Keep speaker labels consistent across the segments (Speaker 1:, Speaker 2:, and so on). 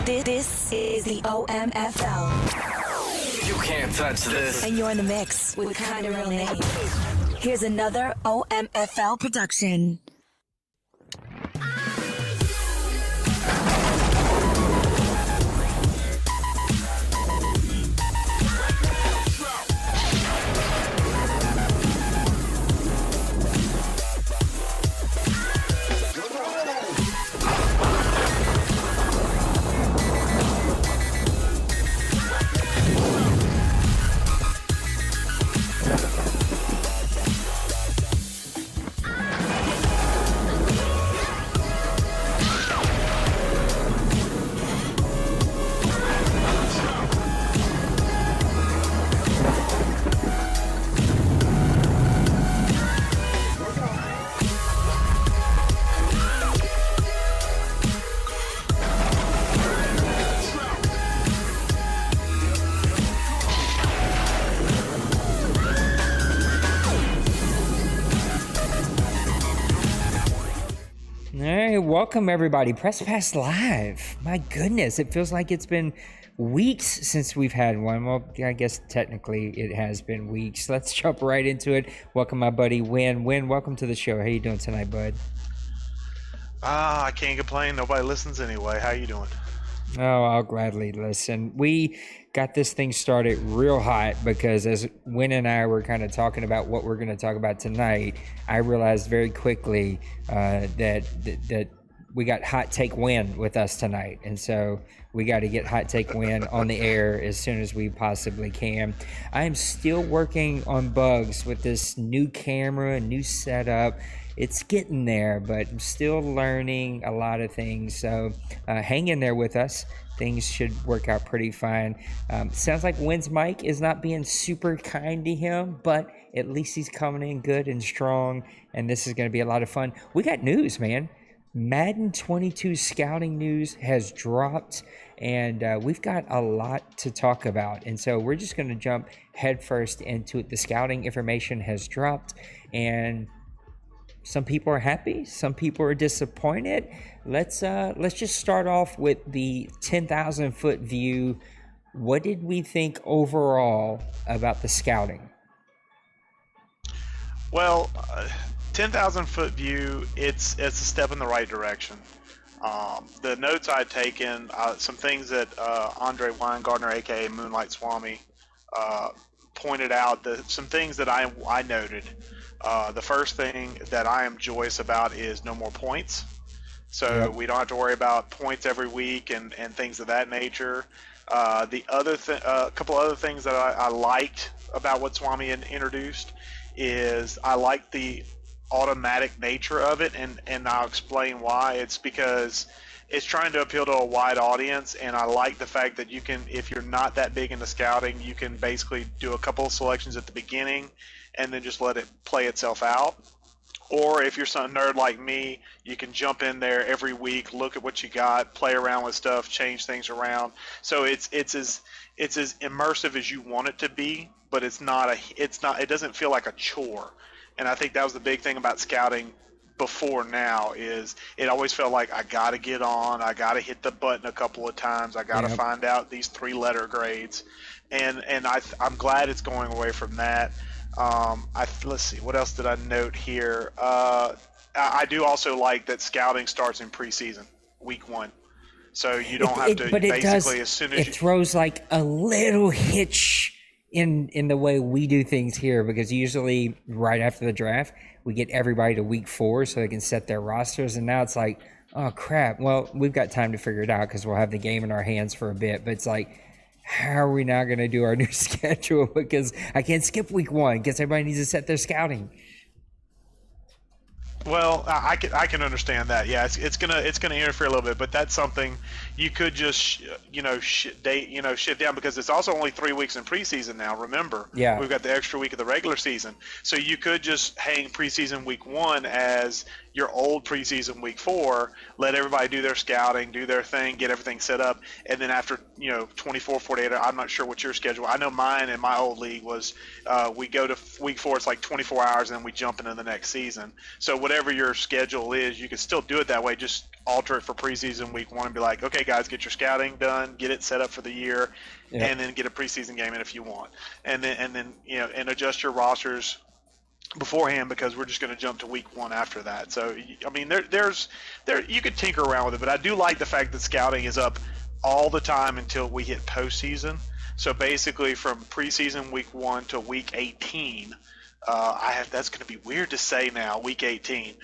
Speaker 1: This is the OMFL.
Speaker 2: You can't touch this.
Speaker 1: And you're in the mix with Kinda Real Name. Here's another OMFL production.
Speaker 3: Welcome everybody. Press Pass Live. My goodness, it feels like it's been weeks since we've had one. Well, I guess technically it has been weeks. Let's jump right into it. Welcome my buddy Win. Win, welcome to the show. How you doing tonight, bud?
Speaker 4: I can't complain. Nobody listens anyway. How you doing?
Speaker 3: Oh, I'll gladly listen. We got this thing started real hot because as Win and I were kind of talking about what we're going to talk about tonight, I realized very quickly that we got Hot Take Win with us tonight. And so we got to get Hot Take Win on the air as soon as we possibly can. I am still working on bugs with this new camera, new setup. It's getting there, but I'm still learning a lot of things. So hang in there with us. Things should work out pretty fine. Sounds like Win's mic is not being super kind to him, but at least he's coming in good and strong, and this is going to be a lot of fun. We got news, man. Madden 22 scouting news has dropped, and we've got a lot to talk about. And so we're just going to jump headfirst into it. The scouting information has dropped, and some people are happy, some people are disappointed. Let's just start off with the 10,000 foot view. What did we think overall about the scouting?
Speaker 4: Well, 10,000 foot view, it's a step in the right direction. The notes I'd taken, some things that Andre Weingartner, aka Moonlight Swami, pointed out, some things that I noted. The first thing that I am joyous about is no more points. So we don't have to worry about points every week and things of that nature. The other a couple other things that I liked about what Swami introduced is I like the automatic nature of it, and I'll explain why. It's because it's trying to appeal to a wide audience, and I like the fact that you can, if you're not that big into scouting, you can basically do a couple of selections at the beginning and then just let it play itself out. Or if you're some nerd like me, you can jump in there every week, look at what you got, play around with stuff, change things around. So it's as immersive as you want it to be, but it doesn't feel like a chore. And I think that was the big thing about scouting before now, is it always felt like I got to get on, I got to hit the button a couple of times, I got to find out these 3-letter grades. And I'm glad it's going away from that. Let's see, what else did I note here? I do also like that scouting starts in preseason, week 1. So you don't have to basically, as soon as
Speaker 3: it throws like a little hitch in the way we do things here, because usually right after the draft, we get everybody to week 4 so they can set their rosters. And now it's like, oh crap. Well, we've got time to figure it out because we'll have the game in our hands for a bit. But it's like, how are we now going to do our new schedule? Because I can't skip week 1 because everybody needs to set their scouting.
Speaker 4: Well, I can understand that. Yeah, it's gonna interfere a little bit, but that's something you could just shift down, because it's also only 3 weeks in preseason now. Remember, we've got the extra week of the regular season, so you could just hang preseason week 1 as your old preseason week 4, let everybody do their scouting, do their thing, get everything set up, and then after 24, 48, I'm not sure what your schedule. I know mine in my old league was we go to week 4, it's like 24 hours, and then we jump into the next season. So whatever your schedule is, you can still do it that way. Just alter it for preseason week 1 and be like, okay, guys, get your scouting done, get it set up for the year, and then get a preseason game in if you want, and then and adjust your rosters beforehand, because we're just going to jump to week 1 after that. So I mean, there's you could tinker around with it, but I do like the fact that scouting is up all the time until we hit postseason. So basically, from preseason week 1 to week 18, that's going to be weird to say now. Week 18,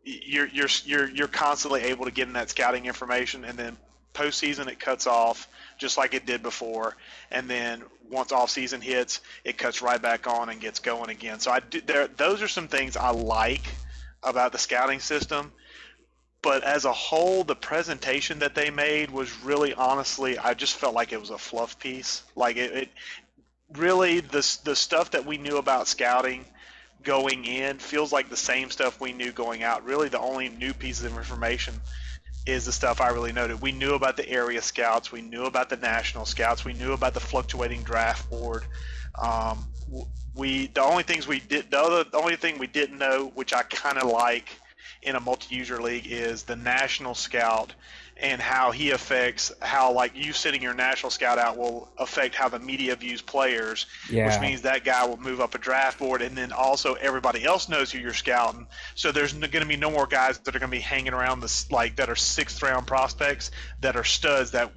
Speaker 4: you're constantly able to get in that scouting information, and then postseason it cuts off just like it did before, and then once off season hits, it cuts right back on and gets going again. So those are some things I like about the scouting system. But as a whole, the presentation that they made was really, honestly, I just felt like it was a fluff piece. Like it really, the stuff that we knew about scouting going in feels like the same stuff we knew going out. Really, the only new pieces of information is the stuff I really noted. We knew about the area scouts. We knew about the national scouts. We knew about the fluctuating draft board. The only thing we didn't know, which I kind of like in a multi-user league, is the national scout and how he affects how, like, you sitting your national scout out will affect how the media views players, which means that guy will move up a draft board, and then also everybody else knows who you're scouting. So there's going to be no more guys that are going to be hanging around that are 6th round prospects that are studs that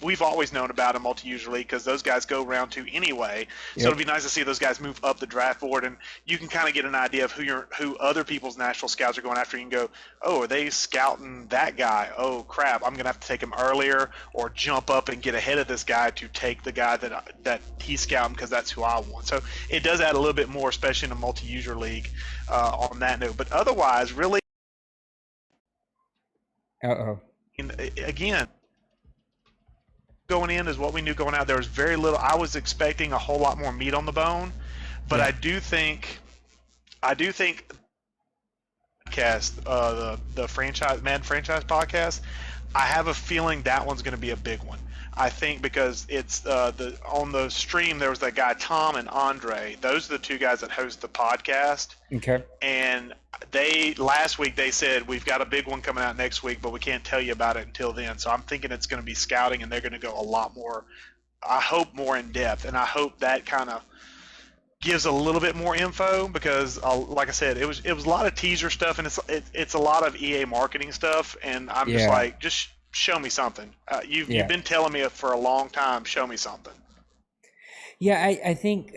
Speaker 4: we've always known about in multi-user league, because those guys go round 2 anyway. So it'll be nice to see those guys move up the draft board, and you can kind of get an idea of who other people's national scouts are going after. You can go, oh, are they scouting that guy? Oh crap, I'm gonna have to take him earlier, or jump up and get ahead of this guy to take the guy that he's scouting, because that's who I want. So it does add a little bit more, especially in a multi-user league, on that note. But otherwise, really, again, going in is what we knew going out. There was very little. I was expecting a whole lot more meat on the bone, but I do think the franchise Madden franchise podcast, I have a feeling that one's going to be a big one. I think because it's on the stream there was that guy Tom and Andre. Those are the 2 guys that host the podcast.
Speaker 3: Okay.
Speaker 4: And last week they said we've got a big one coming out next week, but we can't tell you about it until then. So I'm thinking it's going to be scouting, and they're going to go a lot more, I hope, more in depth, and I hope that kind of gives a little bit more info, because like I said, it was a lot of teaser stuff, and it's a lot of EA marketing stuff, and I'm just like, just show me something. You've been telling me it for a long time. Show me something.
Speaker 3: Yeah, I think,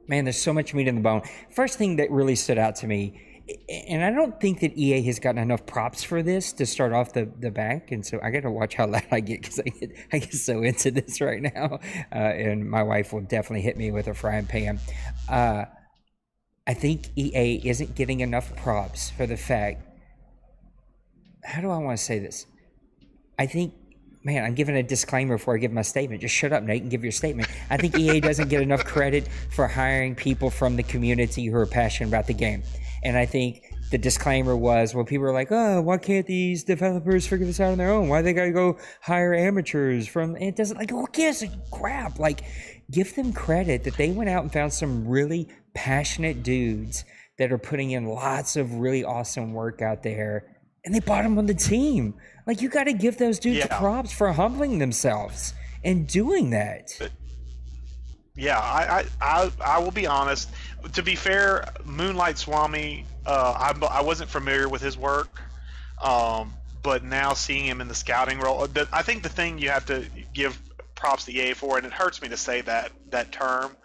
Speaker 3: man, there's so much meat in the bone. First thing that really stood out to me, and I don't think that EA has gotten enough props for this to start off the back, and so I got to watch how loud I get, because I get so into this right now, and my wife will definitely hit me with a frying pan. I think EA isn't getting enough props for the fact, how do I want to say this? I think, man, I'm giving a disclaimer before I give my statement. Just shut up, Nate, and give your statement. I think EA doesn't get enough credit for hiring people from the community who are passionate about the game. And I think the disclaimer was, well, people are like, oh, why can't these developers figure this out on their own? Why they got to go hire amateurs from, it doesn't, like, who gives a crap? Like, give them credit that they went out and found some really passionate dudes that are putting in lots of really awesome work out there, and they bought them on the team. Like, you got to give those dudes props for humbling themselves and doing that.
Speaker 4: Yeah, I will be honest. To be fair, Moonlight Swami, I wasn't familiar with his work, but now seeing him in the scouting role, I think the thing you have to give props to EA for, and it hurts me to say that term,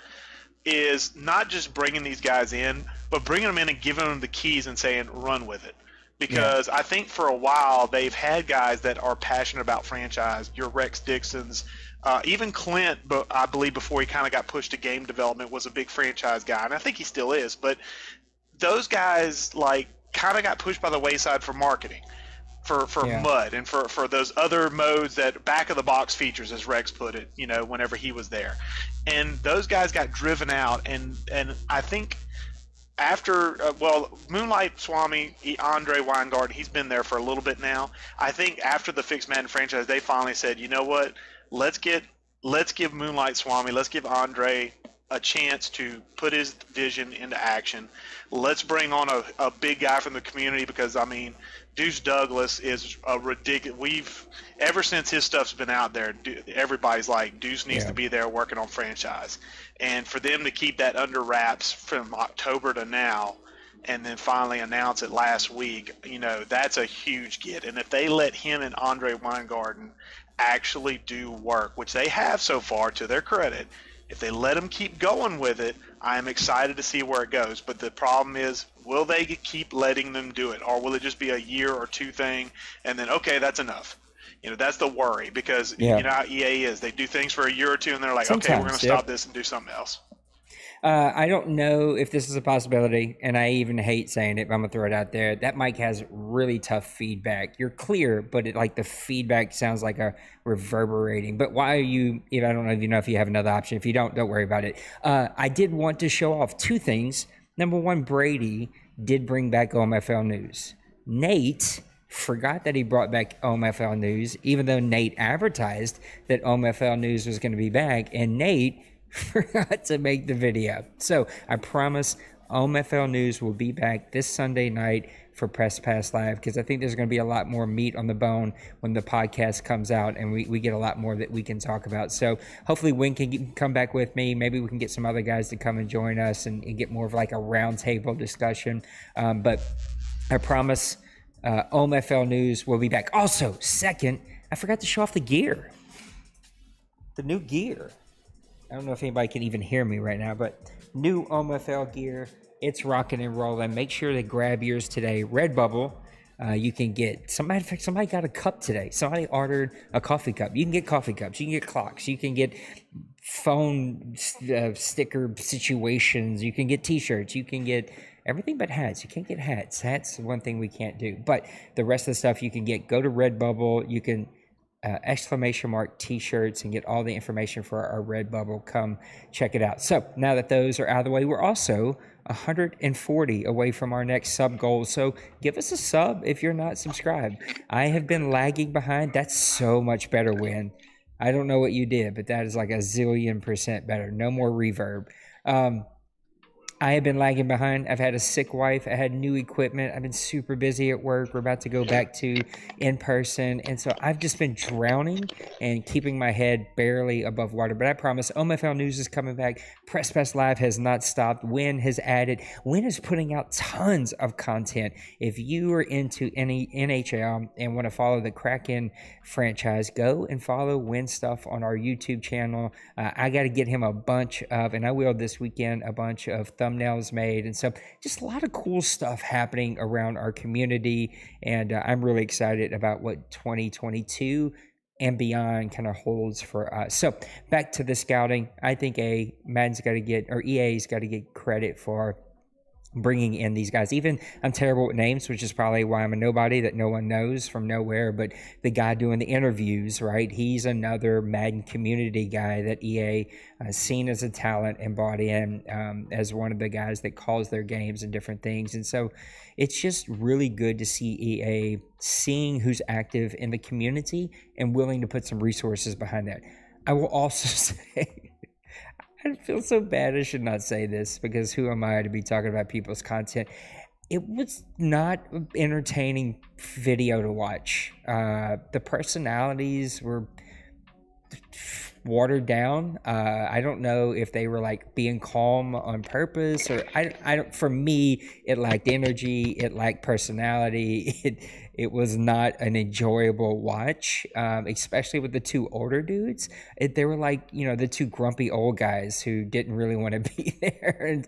Speaker 4: is not just bringing these guys in, but bringing them in and giving them the keys and saying, run with it. Because I think for a while they've had guys that are passionate about franchise. Your Rex Dixons, even Clint, but I believe before he kind of got pushed to game development, was a big franchise guy, and I think he still is. But those guys like kind of got pushed by the wayside for marketing, for MUD, and for those other modes, that back of the box features, as Rex put it, whenever he was there. And those guys got driven out, and I think after Moonlight Swami, Andre Weingart, he's been there for a little bit now. I think after the Fixed Madden franchise, they finally said, you know what, let's give Moonlight Swami, let's give Andre a chance to put his vision into action. Let's bring on a big guy from the community, because I mean, Deuce Douglas is a ridiculous. Ever since his stuff's been out there, everybody's like, Deuce needs to be there working on franchise. And for them to keep that under wraps from October to now, and then finally announce it last week, that's a huge get. And if they let him and Andre Weingarten actually do work, which they have so far, to their credit, if they let them keep going with it, I am excited to see where it goes. But the problem is, will they keep letting them do it, or will it just be a year or two thing, and then, okay, that's enough? That's the worry, because you know how EA is. They do things for a year or two, and they're like, okay, we're going to stop this and do something else.
Speaker 3: I don't know if this is a possibility, and I even hate saying it, but I'm going to throw it out there. That mic has really tough feedback. You're clear, but the feedback sounds like a reverberating. But why are you, I don't know if you have another option. If you don't worry about it. I did want to show off two things. Number one, Brady did bring back OMFL News. Nate forgot that he brought back OMFL News, even though Nate advertised that OMFL News was going to be back, and Nate forgot to make the video. So I promise OMFL News will be back this Sunday night for Press Pass Live, because I think there's going to be a lot more meat on the bone when the podcast comes out, and we get a lot more that we can talk about. So hopefully Win can come back with me. Maybe we can get some other guys to come and join us and get more of like a roundtable discussion. But I promise OMFL News will be back. Also, second, I forgot to show off the gear. The new gear. I don't know if anybody can even hear me right now, but new OMFL gear. It's rocking and rolling. Make sure to grab yours today. Redbubble. You can get somebody. In fact, somebody got a cup today. Somebody ordered a coffee cup. You can get coffee cups. You can get clocks. You can get phone sticker situations. You can get T-shirts. You can get everything but hats. You can't get hats. Hats is one thing we can't do. But the rest of the stuff you can get. Go to Redbubble. You can T-shirts and get all the information for our Redbubble. Come check it out. So now that those are out of the way, we're also 140 away from our next sub goal. So give us a sub if you're not subscribed. I have been lagging behind. That's so much better, Win. I don't know what you did, but that is like a zillion% better. No more reverb. I have been lagging behind. I've had a sick wife. I had new equipment. I've been super busy at work. We're about to go back to in person. And so I've just been drowning and keeping my head barely above water. But I promise OMFL News is coming back. Press Pass Live has not stopped. Win has added. Win is putting out tons of content. If you are into any NHL and want to follow the Kraken franchise, go and follow Win stuff on our YouTube channel. I got to get him a bunch of, and I will this weekend, a bunch of thumbnails made, and so just a lot of cool stuff happening around our community, and I'm really excited about what 2022 and beyond kind of holds for us. So back to the scouting, I think Madden's got to get, or EA's got to get credit for bringing in these guys. Even I'm terrible with names, which is probably why I'm a nobody that no one knows from nowhere, but the guy doing the interviews, right? He's another Madden community guy that EA seen as a talent and brought in as one of the guys that calls their games and different things. And so it's just really good to see EA seeing who's active in the community and willing to put some resources behind that. I will also say, I feel so bad I should not say this, because who am I to be talking about people's content? It was not entertaining video to watch. The personalities were watered down. I don't know if they were like being calm on purpose, or I don't. For me, it lacked energy. It lacked personality. It was not an enjoyable watch, especially with the two older dudes. They were like, the two grumpy old guys who didn't really want to be there. And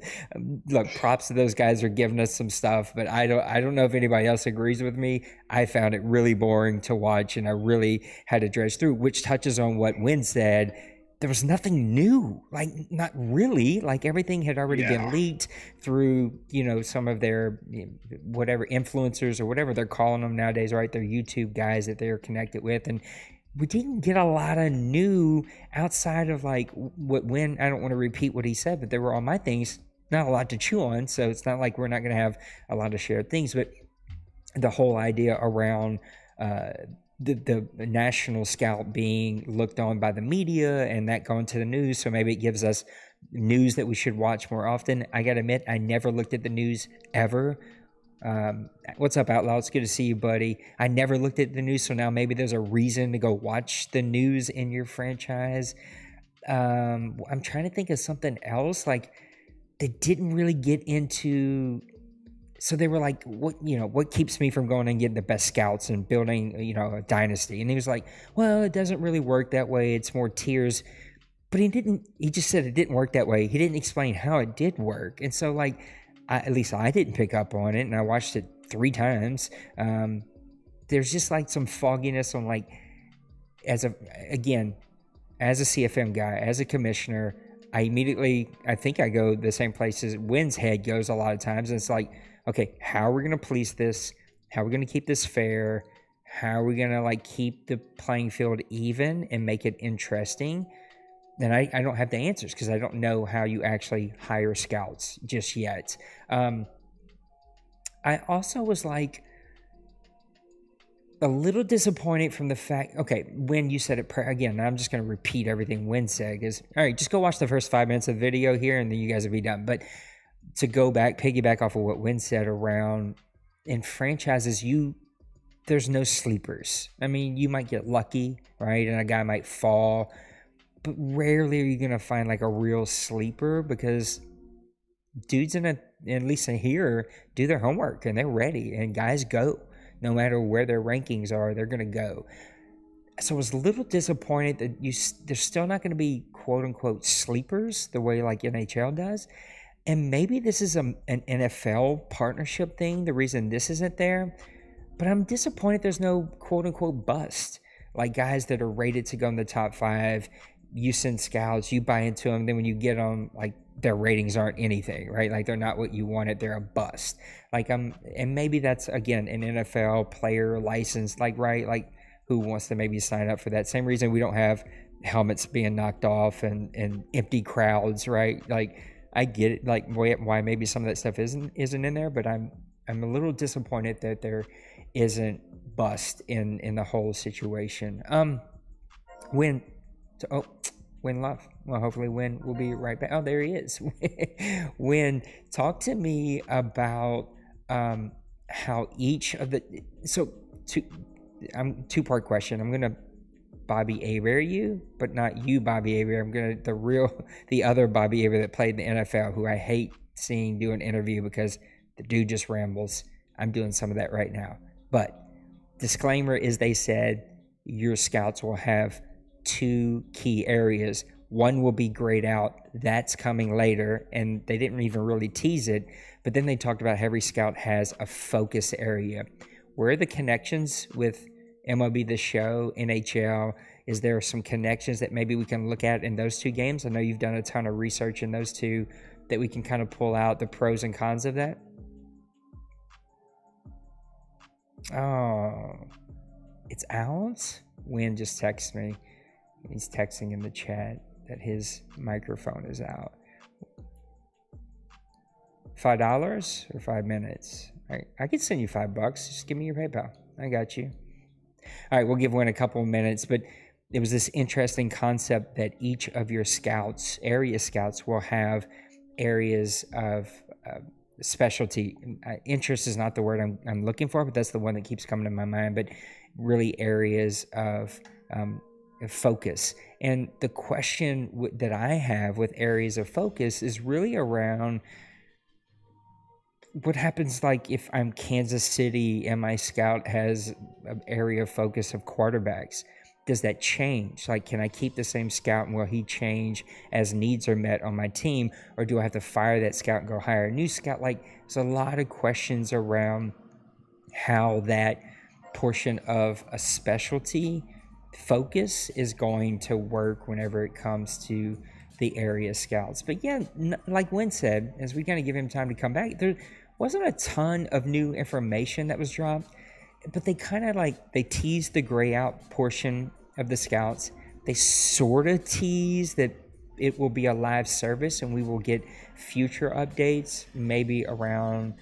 Speaker 3: look, props to those guys for giving us some stuff, but I don't know if anybody else agrees with me. I found it really boring to watch, and I really had to dredge through, which touches on what Win said. There was nothing new, like not really, like everything had already been leaked through, some of their whatever influencers or whatever they're calling them nowadays, right? They're YouTube guys that they're connected with. And we didn't get a lot of new outside of like what Win, I don't want to repeat what he said, but they were all my things. not a lot to chew on, so it's not like we're not going to have a lot of shared things. But the whole idea around the national scout being looked on by the media and that going to the news, so maybe it gives us news that we should watch more often. I gotta admit, I never looked at the news ever. What's up, Outlaw? It's good to see you, buddy. I never looked at the news, so now maybe there's a reason to go watch the news in your franchise. I'm trying to think of something else. Like, they didn't really get into... So they were like, what keeps me from going and getting the best scouts and building, a dynasty? And he was like, well, it doesn't really work that way. It's more tiers. But he just said it didn't work that way. He didn't explain how it did work. And so, like, at least I didn't pick up on it, and I watched it 3 times. There's just like some fogginess on, like, as a CFM guy, as a commissioner, I think I go the same places Wynn's head goes a lot of times. And it's like, okay, how are we going to police this? How are we going to keep this fair? How are we going to, like, keep the playing field even and make it interesting? And I don't have the answers because I don't know how you actually hire scouts just yet. I also was, like, a little disappointed from the fact, okay, when you said it, again, I'm just going to repeat everything Wynn said, is, all right, just go watch the first 5 minutes of the video here and then you guys will be done. But to piggyback off of what Wynn said around, in franchises, there's no sleepers. I mean, you might get lucky, right? And a guy might fall, but rarely are you going to find, like, a real sleeper, because dudes at least in here, do their homework and they're ready, and guys go. No matter where their rankings are, they're going to go. So I was a little disappointed that there's still not going to be quote-unquote sleepers the way, like, NHL does. And maybe this is an NFL partnership thing, the reason this isn't there. But I'm disappointed there's no quote-unquote bust. Like, guys that are rated to go in the top 5, you send scouts, you buy into them, then when you get them, like, their ratings aren't anything, right? Like, they're not what you wanted, they're a bust. Like, and maybe that's, again, an NFL player license, like, right? Like, who wants to maybe sign up for that? Same reason we don't have helmets being knocked off and empty crowds, right? Like, I get it, like, why maybe some of that stuff isn't in there, but I'm a little disappointed that there isn't bust in the whole situation. Win Love. Well, hopefully Win will be right back. Oh, there he is. Win, talk to me about how each of the... So, two-part question. I'm going to Bobby Aber you, but not you, Bobby Aber. I'm going to the other Bobby Aber that played in the NFL, who I hate seeing do an interview because the dude just rambles. I'm doing some of that right now. But disclaimer is, they said your scouts will have 2 key areas. One will be grayed out. That's coming later, and they didn't even really tease it. But then they talked about every scout has a focus area. Where are the connections with MLB The Show, NHL? Is there some connections that maybe we can look at in those 2 games? I know you've done a ton of research in those 2 that we can kind of pull out the pros and cons of that. Oh, it's Owls? Wynn just texted me. He's texting in the chat that his microphone is out. $5 or 5 minutes? I could send you $5. Just give me your PayPal. I got you. All right, we'll give Wynn a couple of minutes, but it was this interesting concept that each of your scouts, area scouts, will have areas of specialty. Interest is not the word I'm looking for, but that's the one that keeps coming to my mind. But really, areas of focus. And the question that I have with areas of focus is really around what happens, like, if I'm Kansas City and my scout has an area of focus of quarterbacks. Does that change? Like, can I keep the same scout and will he change as needs are met on my team? Or do I have to fire that scout and go hire a new scout? Like, there's a lot of questions around how that portion of a specialty focus is going to work whenever it comes to the area scouts. But yeah, like Wynn said, as we kind of give him time to come back, there wasn't a ton of new information that was dropped, but they kind of they teased the gray out portion of the scouts. They sort of teased that it will be a live service, and we will get future updates, maybe around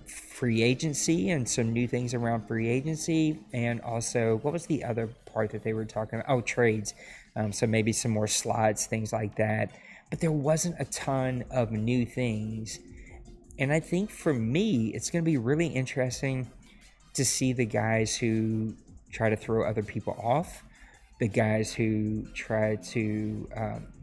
Speaker 3: free agency and some new things around free agency, and also what was the other part that they were talking about? Oh, trades. So maybe some more slots, things like that. But there wasn't a ton of new things. And I think for me, it's going to be really interesting to see the guys who try to throw other people off, the guys who try to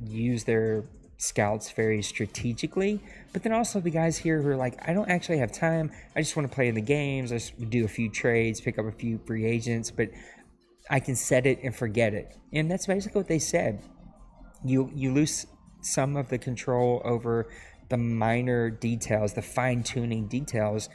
Speaker 3: use their scouts very strategically, but then also the guys here who are like, I don't actually have time. I just want to play in the games. I just do a few trades, pick up a few free agents, but I can set it and forget it. And that's basically what they said. You lose some of the control over the minor details, the fine-tuning details.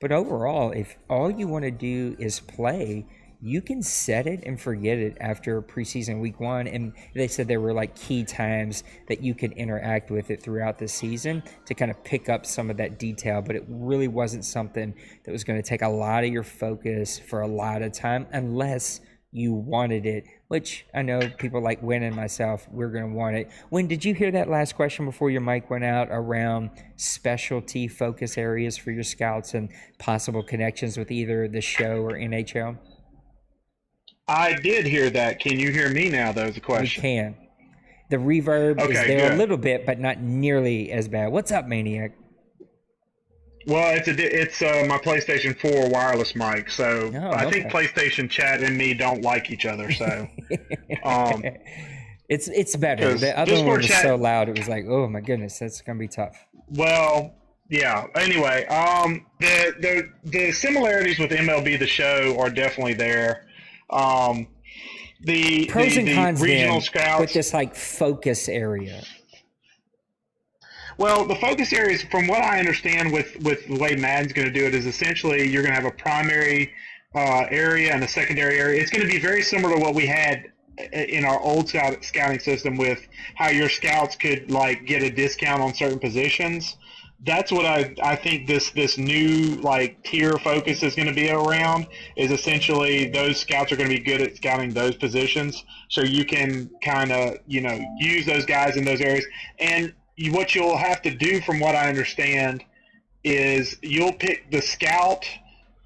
Speaker 3: But overall, if all you want to do is play, you can set it and forget it after preseason week 1. And they said there were like key times that you could interact with it throughout the season to kind of pick up some of that detail. But it really wasn't something that was going to take a lot of your focus for a lot of time unless you wanted it, which I know people like Win and myself, we're going to want it. Win, did you hear that last question before your mic went out around specialty focus areas for your scouts and possible connections with either the show or NHL?
Speaker 5: I did hear that. Can you hear me now, though, is the question?
Speaker 3: We can. The reverb is there
Speaker 5: good.
Speaker 3: a little bit, but not nearly as bad. What's up, Maniac?
Speaker 5: Well, it's my PlayStation 4 wireless mic, so I think PlayStation Chat and me don't like each other. So
Speaker 3: it's better. The other one was so loud; it was like, oh my goodness, that's gonna be tough.
Speaker 5: Well, yeah. Anyway, the similarities with MLB The Show are definitely there. The
Speaker 3: pros and cons
Speaker 5: regional
Speaker 3: then
Speaker 5: scouts
Speaker 3: with this like focus area.
Speaker 5: Well, the focus areas, from what I understand with the way Madden's going to do it, is essentially you're going to have a primary area and a secondary area. It's going to be very similar to what we had in our old scouting system with how your scouts could like get a discount on certain positions. That's what I think this new like tier focus is going to be around, is essentially those scouts are going to be good at scouting those positions, so you can kind of use those guys in those areas. And what you'll have to do, from what I understand, is you'll pick the scout,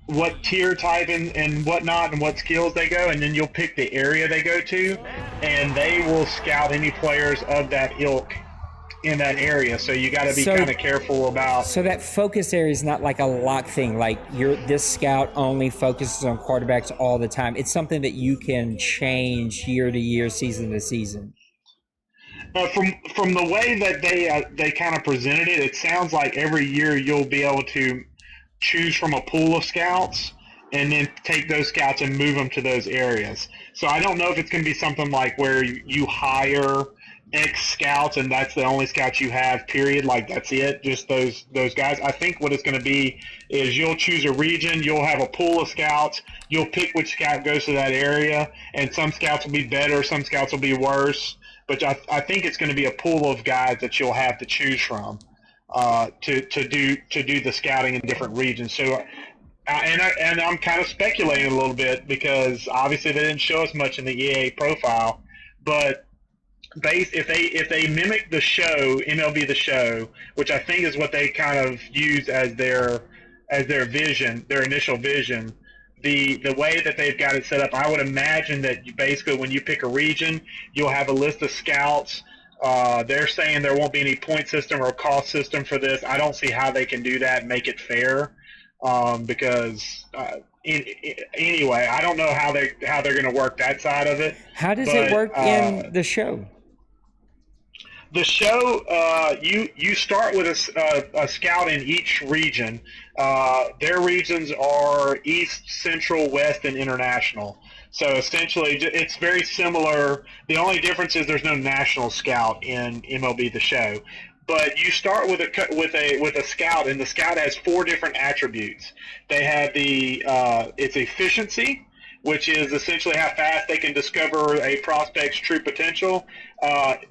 Speaker 5: what tier type and whatnot, and what skills they go, and then you'll pick the area they go to, and they will scout any players of that ilk in that area. So you got to be kind of careful about.
Speaker 3: So that focus area is not like a lock thing. Like this scout only focuses on quarterbacks all the time. It's something that you can change year to year, season to season.
Speaker 5: From the way that they kind of presented it, it sounds like every year you'll be able to choose from a pool of scouts and then take those scouts and move them to those areas. So I don't know if it's going to be something like where you hire X scouts and that's the only scouts you have, period. Like that's it, just those guys. I think what it's going to be is you'll choose a region, you'll have a pool of scouts, you'll pick which scout goes to that area, and some scouts will be better, some scouts will be worse. But I think it's going to be a pool of guys that you'll have to choose from to do the scouting in different regions. So, and I'm kind of speculating a little bit because obviously they didn't show us much in the EA profile. But if they mimic the show, MLB The Show, which I think is what they kind of use as their vision, their initial vision. The way that they've got it set up, I would imagine that basically when you pick a region, you'll have a list of scouts. They're saying there won't be any point system or cost system for this. I don't see how they can do that and make it fair, because anyway, I don't know how they're going to work that side of it.
Speaker 3: How does it work in the show?
Speaker 5: The show, you start with a scout in each region. Their regions are East, Central, West, and International. So essentially, it's very similar. The only difference is there's no national scout in MLB The Show. But you start with a scout, and the scout has 4 different attributes. They have it's efficiency, which is essentially how fast they can discover a prospect's true potential.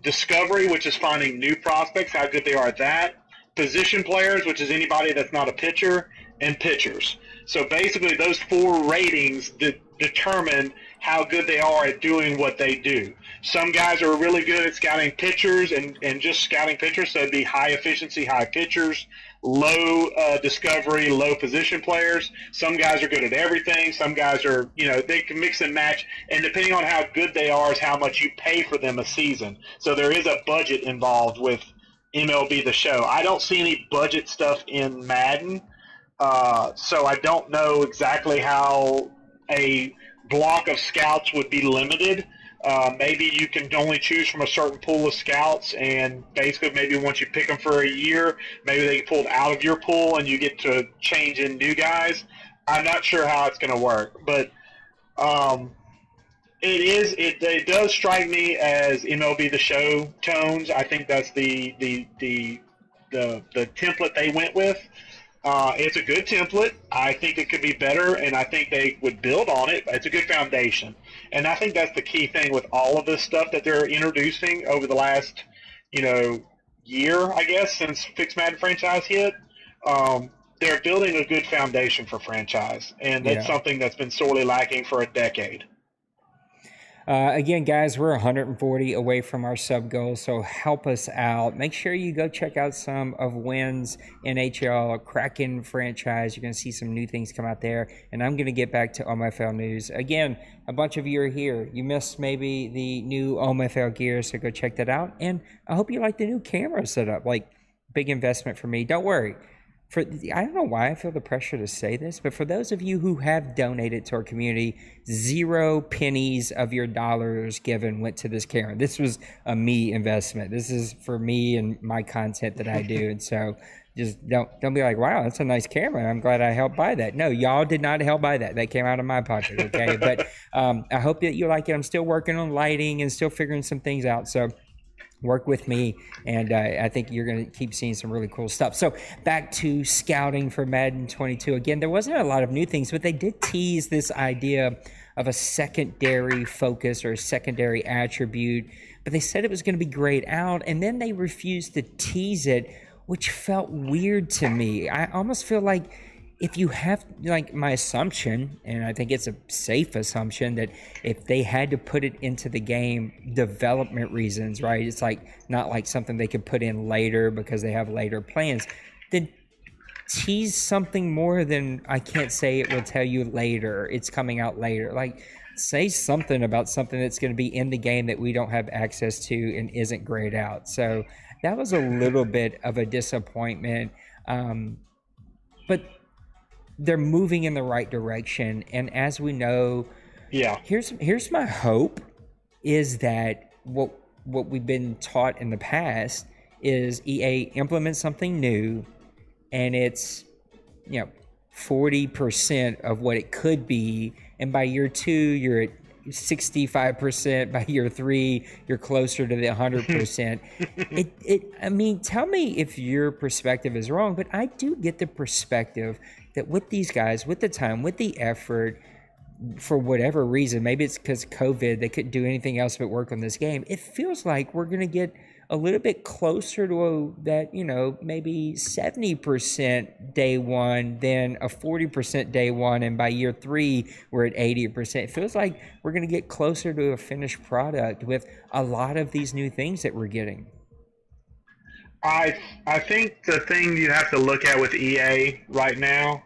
Speaker 5: Discovery, which is finding new prospects, how good they are at that. Position players, which is anybody that's not a pitcher, and pitchers. So basically those 4 ratings determine how good they are at doing what they do. Some guys are really good at scouting pitchers and just scouting pitchers, so it'd be high efficiency, high pitchers, low discovery, low position players. Some guys are good at everything. Some guys are, they can mix and match, and depending on how good they are is how much you pay for them a season. So there is a budget involved with MLB The Show. I don't see any budget stuff in Madden, so I don't know exactly how a block of scouts would be limited. Maybe you can only choose from a certain pool of scouts, and basically maybe once you pick them for a year, maybe they get pulled out of your pool and you get to change in new guys. I'm not sure how it's going to work, but it does strike me as MLB The Show tones. I think that's the template they went with. It's a good template. I think it could be better, and I think they would build on it. It's a good foundation. And I think that's the key thing with all of this stuff that they're introducing over the last, year, I guess, since Fixed Madden franchise hit. They're building a good foundation for franchise, and that's something that's been sorely lacking for a decade.
Speaker 3: Again, guys, we're 140 away from our sub goal, so help us out. Make sure you go check out some of Wynn's NHL Kraken franchise. You're going to see some new things come out there, and I'm going to get back to OMFL news. Again, a bunch of you are here. You missed maybe the new OMFL gear, so go check that out. And I hope you like the new camera setup. Like, big investment for me. Don't worry. I don't know why I feel the pressure to say this, but for those of you who have donated to our community, 0 pennies of your dollars given went to this camera. This was a me investment. This is for me and my content that I do. And so just don't be like, wow, that's a nice camera. I'm glad I helped buy that. No, y'all did not help buy that. That came out of my pocket, okay? But I hope that you like it. I'm still working on lighting and still figuring some things out. So work with me, and I think you're going to keep seeing some really cool stuff. So back to scouting for Madden 22. Again, there wasn't a lot of new things, but they did tease this idea of a secondary focus or a secondary attribute, but they said it was going to be grayed out, and then they refused to tease it, which felt weird to me. I almost feel like if you have, like, my assumption, and I think it's a safe assumption, that if they had to put it into the game, development reasons, right? It's like not like something they could put in later because they have later plans. Then tease something more than I can't say it will tell you later. It's coming out later. Like, say something about something that's going to be in the game that we don't have access to and isn't grayed out. So that was a little bit of a disappointment. But they're moving in the right direction, and as we know, here's my hope, is that what we've been taught in the past is EA implements something new, and it's 40% of what it could be, and by year 2 you're at 65%. By year 3 you're closer to the 100%. I mean, tell me if your perspective is wrong, but I do get the perspective that with these guys, with the time, with the effort, for whatever reason, maybe it's because COVID, they couldn't do anything else but work on this game. It feels like we're going to get a little bit closer to that, maybe 70% day one, then a 40% day one, and by year 3, we're at 80%. It feels like we're going to get closer to a finished product with a lot of these new things that we're getting.
Speaker 5: I think the thing you have to look at with EA right now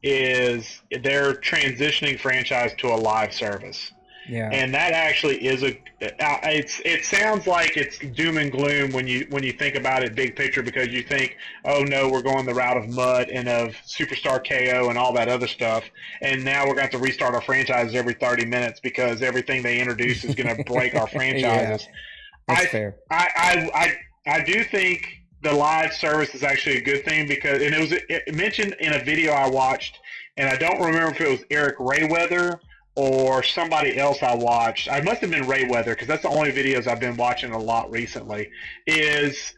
Speaker 5: is they're transitioning franchise to a live service. Yeah. And that actually is it sounds like it's doom and gloom when you think about it big picture, because you think, oh no, we're going the route of MUT and of Superstar KO and all that other stuff, and now we're going to have to restart our franchises every 30 minutes because everything they introduce is going to break our franchises.
Speaker 3: That's fair.
Speaker 5: I do think the live service is actually a good thing, because it mentioned in a video I watched, and I don't remember if it was Eric Rayweather or somebody else I watched. I must have been Rayweather, because that's the only videos I've been watching a lot recently. Is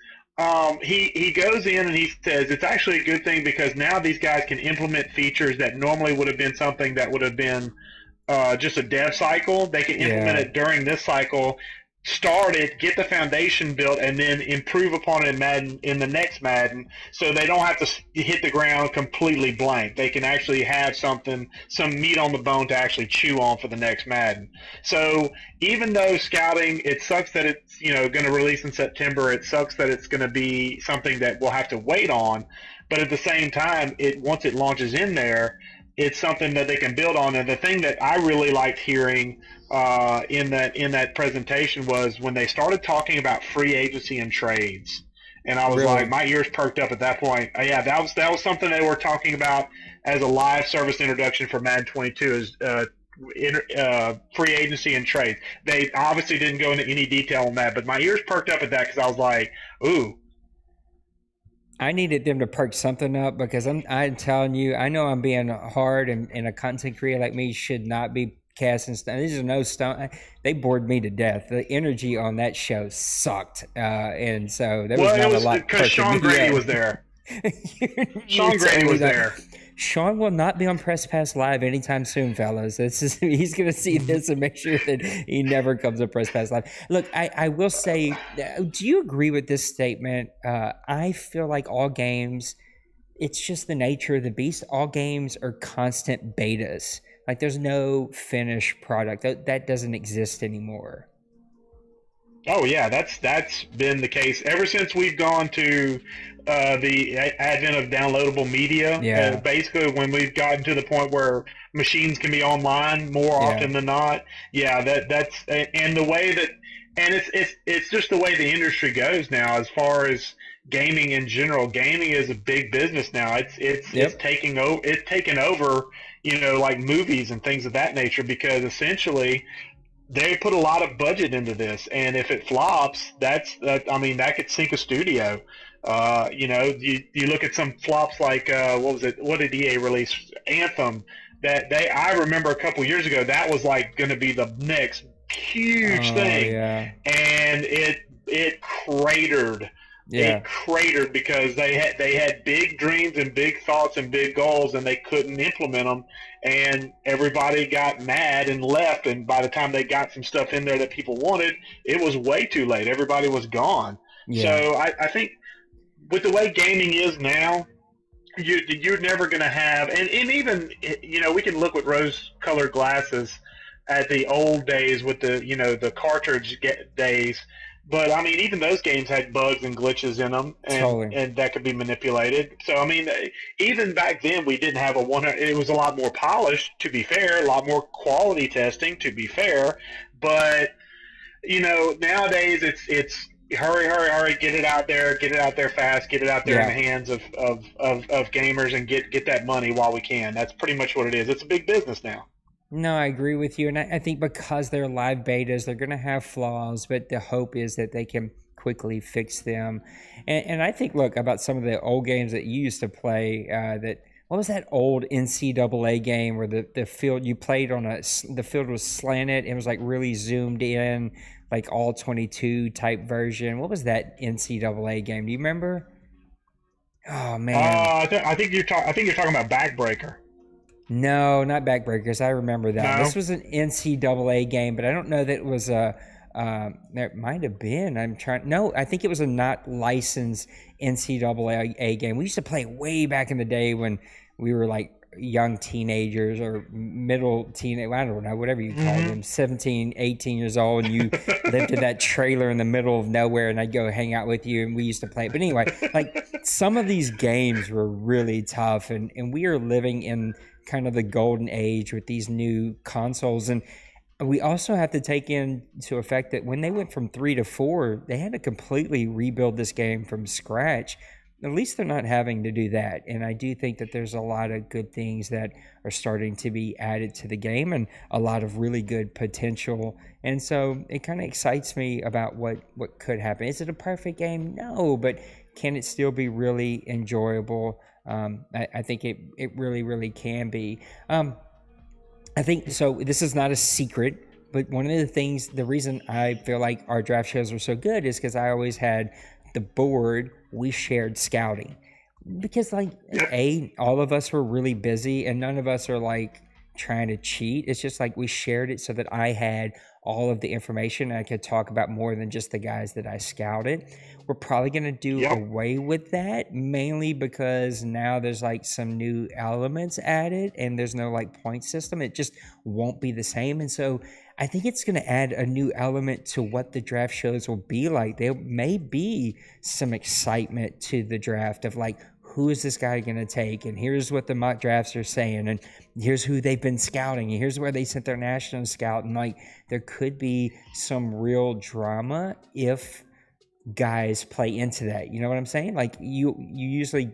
Speaker 5: he goes in and he says it's actually a good thing because now these guys can implement features that normally would have been something that would have been just a dev cycle. They can implement it during this cycle start it, get the foundation built, and then improve upon it in Madden, in the next Madden, so they don't have to hit the ground completely blank. They can actually have some meat on the bone to actually chew on for the next Madden. So even though scouting, it sucks that it's going to release in September. It sucks that it's going to be something that we'll have to wait on. But at the same time, once it launches in there, it's something that they can build on. And the thing that I really liked hearing in that presentation was when they started talking about free agency and trades. And I was like, my ears perked up at that point. Yeah, that was something they were talking about as a live service introduction for Madden 22 is free agency and trade. They obviously didn't go into any detail on that, but my ears perked up at that because I was like, ooh.
Speaker 3: I needed them to perk something up because I'm telling you, I know I'm being hard, and a content creator like me should not be casting stuff. These are no stunt. They bored me to death. The energy on that show sucked, and so there was not a lot.
Speaker 5: Because Sean Grady was there. Sean Grady was there.
Speaker 3: Sean will not be on Press Pass Live anytime soon, fellas. He's going to see this and make sure that he never comes to Press Pass Live. Look, I will say, do you agree with this statement? I feel like all games, it's just the nature of the beast. All games are constant betas. Like there's no finished product. That doesn't exist anymore.
Speaker 5: Oh yeah, that's been the case ever since we've gone to the advent of downloadable media.
Speaker 3: Yeah.
Speaker 5: Basically, when we've gotten to the point where machines can be online more often than not. Yeah, that's and the way that, and it's just the way the industry goes now. As far as gaming in general, gaming is a big business now. It's taking over. It's taken over. Like movies and things of that nature, because essentially they put a lot of budget into this, and if it flops, that could sink a studio. You look at some flops like what did EA release? Anthem. I remember a couple years ago that was like going to be the next huge thing, and it cratered. Yeah. It cratered because they had big dreams and big thoughts and big goals, and they couldn't implement them, and everybody got mad and left. And by the time they got some stuff in there that people wanted, it was way too late. Everybody was gone. Yeah. So I think with the way gaming is now, you're never going to have, and even we can look with rose-colored glasses at the old days with the cartridge days. But, even those games had bugs and glitches in them, and that could be manipulated. So, even back then, we didn't have it was a lot more polished, to be fair, a lot more quality testing, to be fair. But, nowadays, it's hurry, get it out there fast, get it out there in the hands of gamers, and get that money while we can. That's pretty much what it is. It's a big business now.
Speaker 3: No, I agree with you. And I think because they're live betas, they're going to have flaws, but the hope is that they can quickly fix them. And I think, look, about some of the old games that you used to play, what was that old NCAA game where the field you played on the field was slanted? It was like really zoomed in, like all 22 type version. What was that NCAA game? Do you remember? Oh man.
Speaker 5: I think you're talking about Backbreaker.
Speaker 3: No, not Backbreakers. I remember that.
Speaker 5: No.
Speaker 3: This was an NCAA game, but I don't know that it was it might have been. I think it was a not licensed NCAA game. We used to play way back in the day when we were like young teenagers or middle teenage, I don't know, whatever you call them, 17, 18 years old, and you lived in that trailer in the middle of nowhere, and I'd go hang out with you, and we used to play. But anyway, like some of these games were really tough, and we are living in kind of the golden age with these new consoles. And we also have to take into effect that when they went from 3 to 4, they had to completely rebuild this game from scratch. At least they're not having to do that. And I do think that there's a lot of good things that are starting to be added to the game, and a lot of really good potential. And so it kind of excites me about what could happen. Is it a perfect game? No, but can it still be really enjoyable? I think it really, really can be. I think so. This is not a secret, but one of the reason I feel like our draft shows were so good is because I always had the board. We shared scouting because all of us were really busy, and none of us are like trying to cheat. It's just like we shared it so that I had all of the information. I could talk about more than just the guys that I scouted. We're probably going to do away with that, mainly because now there's like some new elements added and there's no like point system. It just won't be the same. And so I think it's going to add a new element to what the draft shows will be like. There may be some excitement to the draft of like, who is this guy going to take? And here's what the mock drafts are saying. And here's who they've been scouting. And here's where they sent their national scout. And like, there could be some real drama if guys play into that. You know what I'm saying? Like you usually,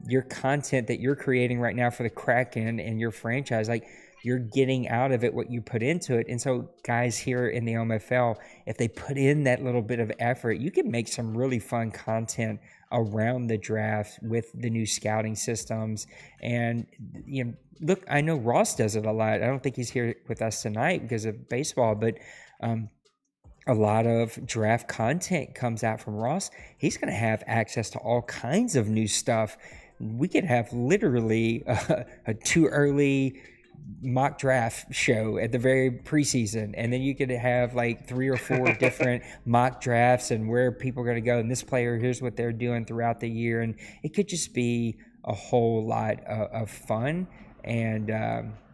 Speaker 3: your content that you're creating right now for the Kraken and your franchise, like you're getting out of it what you put into it. And so guys here in the OMFL, if they put in that little bit of effort, you can make some really fun content around the draft with the new scouting systems. And you know, look, I know Ross does it a lot. I don't think he's here with us tonight because of baseball, but a lot of draft content comes out from Ross. He's going to have access to all kinds of new stuff. We could have literally a too early mock draft show at the very preseason, and then you could have like 3 or 4 different mock drafts and where people are going to go, and this player, here's what they're doing throughout the year, and it could just be a whole lot of fun. And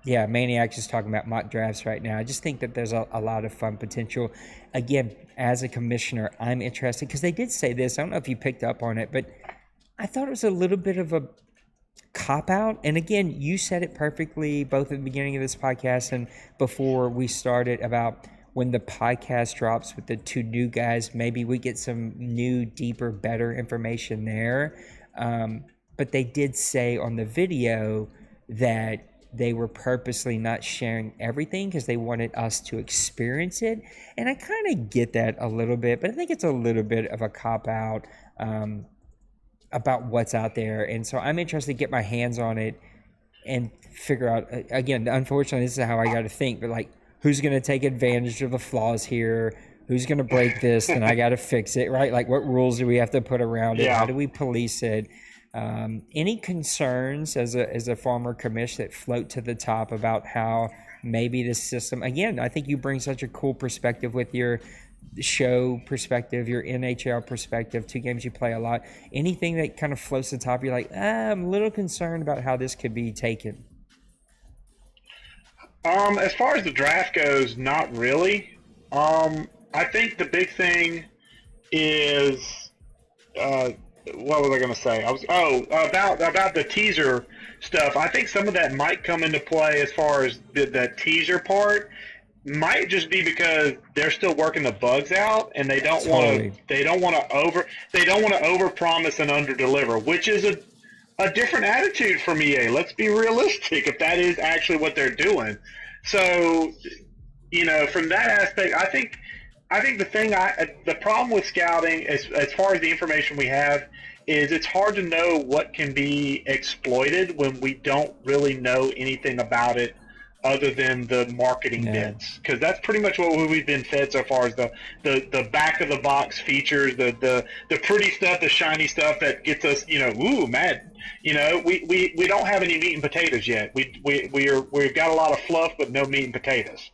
Speaker 3: yeah, Maniac's just talking about mock drafts right now. I just think that there's a lot of fun potential. Again, as a commissioner, I'm interested because they did say this. I don't know if you picked up on it, but I thought it was a little bit of a cop out. And again, you said it perfectly both at the beginning of this podcast and before we started about when the podcast drops with the 2 new guys, maybe we get some new, deeper, better information there. But they did say on the video that they were purposely not sharing everything because they wanted us to experience it. And I kind of get that a little bit, but I think it's a little bit of a cop out about what's out there. And so I'm interested to get my hands on it and figure out, again, unfortunately, this is how I got to think, but like, who's going to take advantage of the flaws here? Who's going to break this? And I got to fix it, right? Like, what rules do we have to put around it? How do we police it? Any concerns as a former commish that float to the top about how maybe this system, again, I think you bring such a cool perspective with your show perspective, your NHL perspective, 2 games you play a lot. Anything that kind of floats to the top, you're like, I'm a little concerned about how this could be taken.
Speaker 5: As far as the draft goes, not really. I think the big thing is, what was I going to say? About the teaser stuff. I think some of that might come into play as far as the teaser part. Might just be because they're still working the bugs out, and they don't want to over promise and under deliver, which is a different attitude from EA. Let's be realistic. If that is actually what they're doing, so you know, from that aspect, I think the problem with scouting, as far as the information we have, is it's hard to know what can be exploited when we don't really know anything about it other than the marketing bits, because that's pretty much what we've been fed so far, is the back of the box features, the pretty stuff, the shiny stuff that gets us, you know, ooh, Madden. You know, we don't have any meat and potatoes yet. We've got a lot of fluff but no meat and potatoes,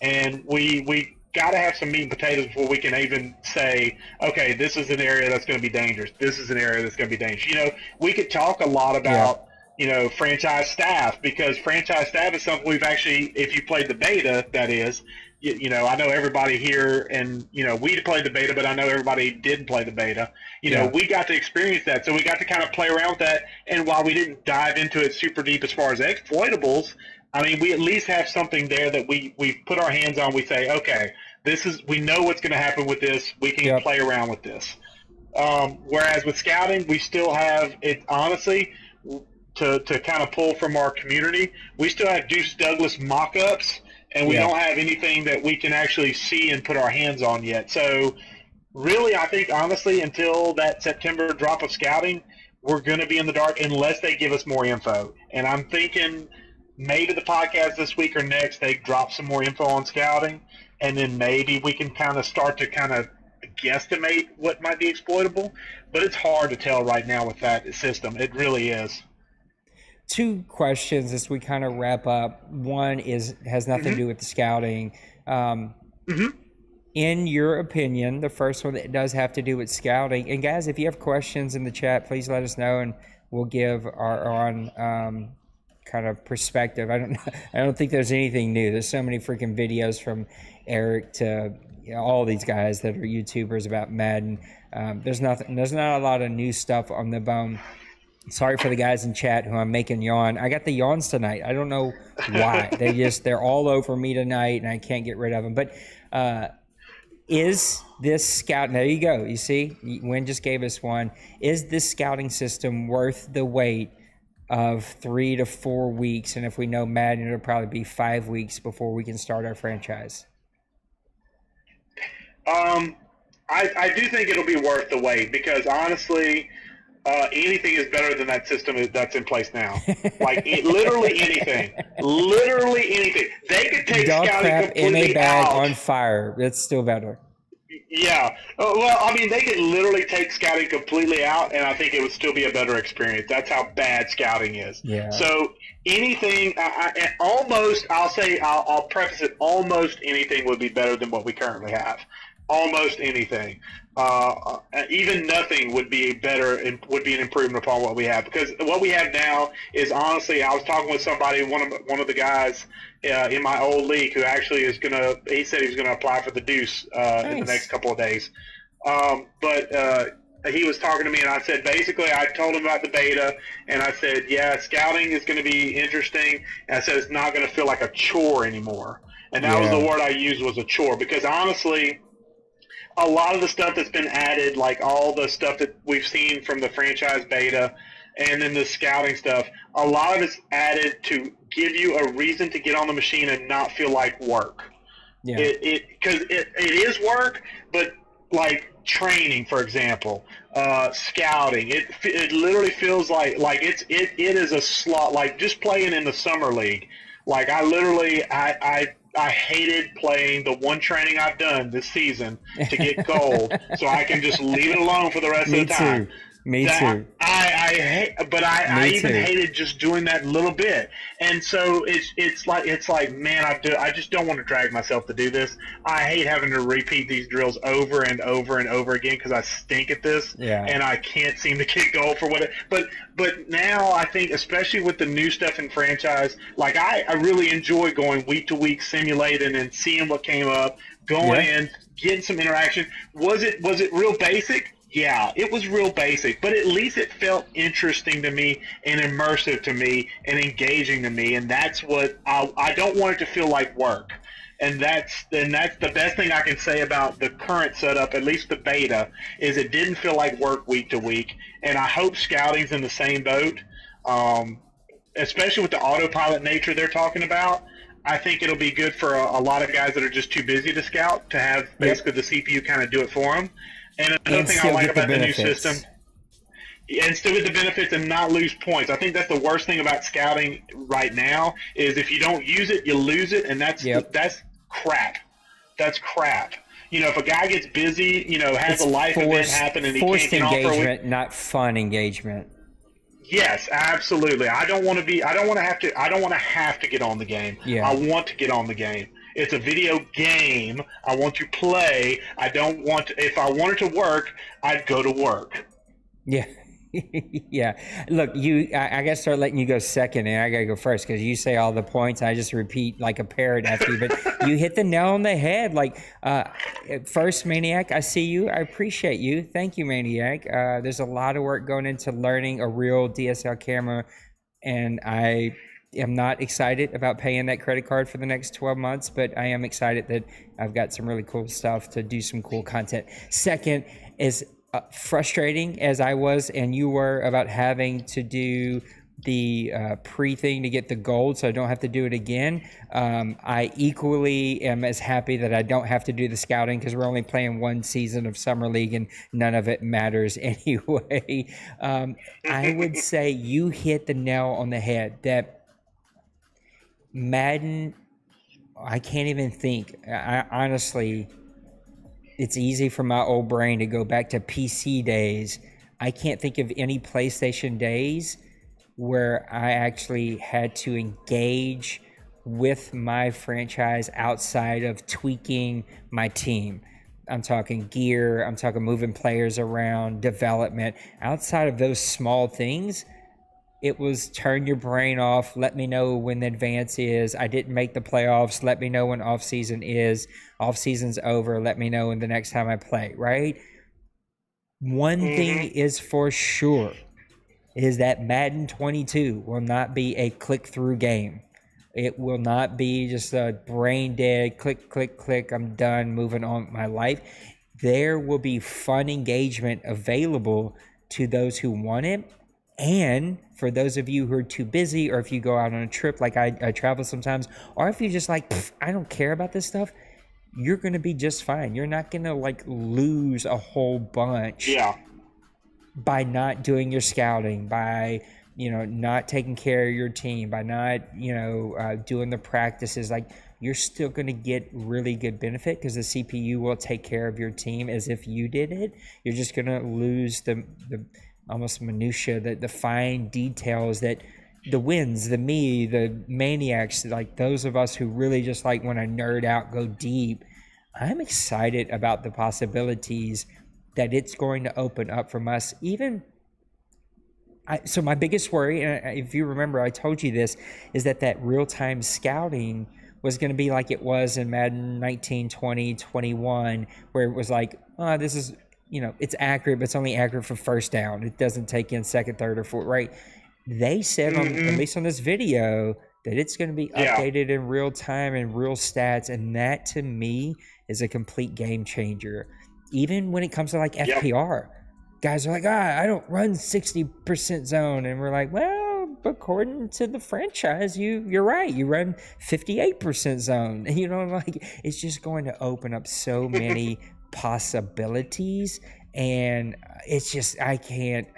Speaker 5: and we got to have some meat and potatoes before we can even say, okay, this is an area that's going to be dangerous. This is an area that's going to be dangerous. You know, we could talk a lot about you know, franchise staff, because franchise staff is something we've actually, if you played the beta, that is, you know, I know everybody here, and, you know, we played the beta, but I know everybody didn't play the beta. You know, we got to experience that, so we got to kind of play around with that, and while we didn't dive into it super deep as far as exploitables, I mean, we at least have something there that we put our hands on. We say, okay, we know what's going to happen with this. We can play around with this. Whereas with scouting, we still have it, honestly, to kind of pull from our community, we still have Deuce Douglas mock-ups, and we don't have anything that we can actually see and put our hands on yet. So really, I think, honestly, until that September drop of scouting, we're going to be in the dark unless they give us more info. And I'm thinking maybe the podcast this week or next, they drop some more info on scouting, and then maybe we can kind of start to kind of guesstimate what might be exploitable. But it's hard to tell right now with that system. It really is.
Speaker 3: two questions as we kind of wrap up. One has nothing to do with the scouting. In your opinion, the first one that does have to do with scouting, and guys, if you have questions in the chat, please let us know, and we'll give our own kind of perspective. I don't think there's anything new. There's so many freaking videos from Eric to all these guys that are YouTubers about Madden. There's not a lot of new stuff on the bone. Sorry for the guys in chat who I'm making yawn. I got the yawns tonight. I don't know why. They're all over me tonight, and I can't get rid of them. But is this scout? There you go. You see, Wynn just gave us one. Is this scouting system worth the wait of 3 to 4 weeks? And if we know Madden, it'll probably be 5 weeks before we can start our franchise.
Speaker 5: I do think it'll be worth the wait because honestly, anything is better than that system that's in place now. Like literally anything. They could take
Speaker 3: Dog
Speaker 5: scouting
Speaker 3: crap in
Speaker 5: completely
Speaker 3: a bag
Speaker 5: out.
Speaker 3: on fire. It's still better.
Speaker 5: Yeah. Well, I mean, they could literally take scouting completely out, and I think it would still be a better experience. That's how bad scouting is.
Speaker 3: Yeah.
Speaker 5: So anything, I'll preface it, almost anything would be better than what we currently have. Almost anything. Even nothing would be better and would be an improvement upon what we have, because what we have now is honestly, I was talking with somebody, one of the guys in my old league who actually he said he was going to apply for the Deuce in the next couple of days. But he was talking to me, and I said, basically, I told him about the beta, and I said, yeah, scouting is going to be interesting, and I said it's not going to feel like a chore anymore. And that was the word I used, was a chore, because honestly, a lot of the stuff that's been added, like all the stuff that we've seen from the franchise beta and then the scouting stuff, a lot of it's added to give you a reason to get on the machine and not feel like work. Yeah. Because it is work, but like training, for example, scouting, it literally feels like it is a slot, like just playing in the summer league. Like I hated playing the one training I've done this season to get gold, so I can just leave it alone for the rest of the time.
Speaker 3: Me too.
Speaker 5: I even hated just doing that little bit, and so it's like man, I just don't want to drag myself to do this. I hate having to repeat these drills over and over and over again because I stink at this, and I can't seem to get gold for what it. But now I think, especially with the new stuff in franchise, like I really enjoy going week to week, simulating and seeing what came up, going in, getting some interaction. Was it real basic? Yeah, it was real basic, but at least it felt interesting to me and immersive to me and engaging to me, and that's what I don't want it to feel like work. And that's the best thing I can say about the current setup, at least the beta, is it didn't feel like work week to week, and I hope scouting's in the same boat, especially with the autopilot nature they're talking about. I think it'll be good for a lot of guys that are just too busy to scout to have basically the CPU kind of do it for them. And another thing I like about the new system, and still get the benefits and not lose points. I think that's the worst thing about scouting right now is if you don't use it, you lose it, and that's crap. That's crap. You know, if a guy gets busy, has a life event happen and he can't get off for a week. Forced engagement,
Speaker 3: not fun engagement.
Speaker 5: Yes, absolutely. I don't want to have to get on the game. Yeah. I want to get on the game. It's a video game. I want to play. I don't want to. If I wanted to work, I'd go to work.
Speaker 3: Yeah. Yeah. Look, I got to start letting you go second, and I got to go first because you say all the points. I just repeat like a parrot after you. But you hit the nail on the head. Like, first, Maniac, I see you. I appreciate you. Thank you, Maniac. There's a lot of work going into learning a real DSL camera, and I am not excited about paying that credit card for the next 12 months, but I am excited that I've got some really cool stuff to do some cool content. Second is frustrating as I was and you were about having to do the pre-thing to get the gold so I don't have to do it again. I equally am as happy that I don't have to do the scouting because we're only playing one season of Summer League and none of it matters anyway. I would say you hit the nail on the head that Madden, I can't even think. Honestly, it's easy for my old brain to go back to PC days. I can't think of any PlayStation days where I actually had to engage with my franchise outside of tweaking my team. I'm talking gear, I'm talking moving players around, development. Outside of those small things, it was turn your brain off, let me know when the advance is. I didn't make the playoffs, let me know when off season is. Off season's over, let me know when the next time I play, right? One thing is for sure, is that Madden 22 will not be a click-through game. It will not be just a brain dead, click, click, click, I'm done, moving on with my life. There will be fun engagement available to those who want it. And for those of you who are too busy, or if you go out on a trip like I travel sometimes, or if you're just like, I don't care about this stuff, you're going to be just fine. You're not going to like lose a whole bunch by not doing your scouting, by not taking care of your team, by not doing the practices. Like, you're still going to get really good benefit because the CPU will take care of your team as if you did it. You're just going to lose the almost minutia, the fine details that the wins, the maniacs, like those of us who really just like when I nerd out, go deep. I'm excited about the possibilities that it's going to open up from us. So my biggest worry, and if you remember, I told you this, is that real-time scouting was going to be like it was in Madden 19, 20, 21, where it was like, oh, this is, it's accurate, but it's only accurate for first down. It doesn't take in second, third, or fourth, right? They said, at least on this video, that it's going to be updated in real time and real stats, and that to me is a complete game changer. Even when it comes to like FPR, guys are like, I don't run 60% zone, and we're like, well, according to the franchise, you're right, you run 58% zone. Like, it's just going to open up so many possibilities, and it's just I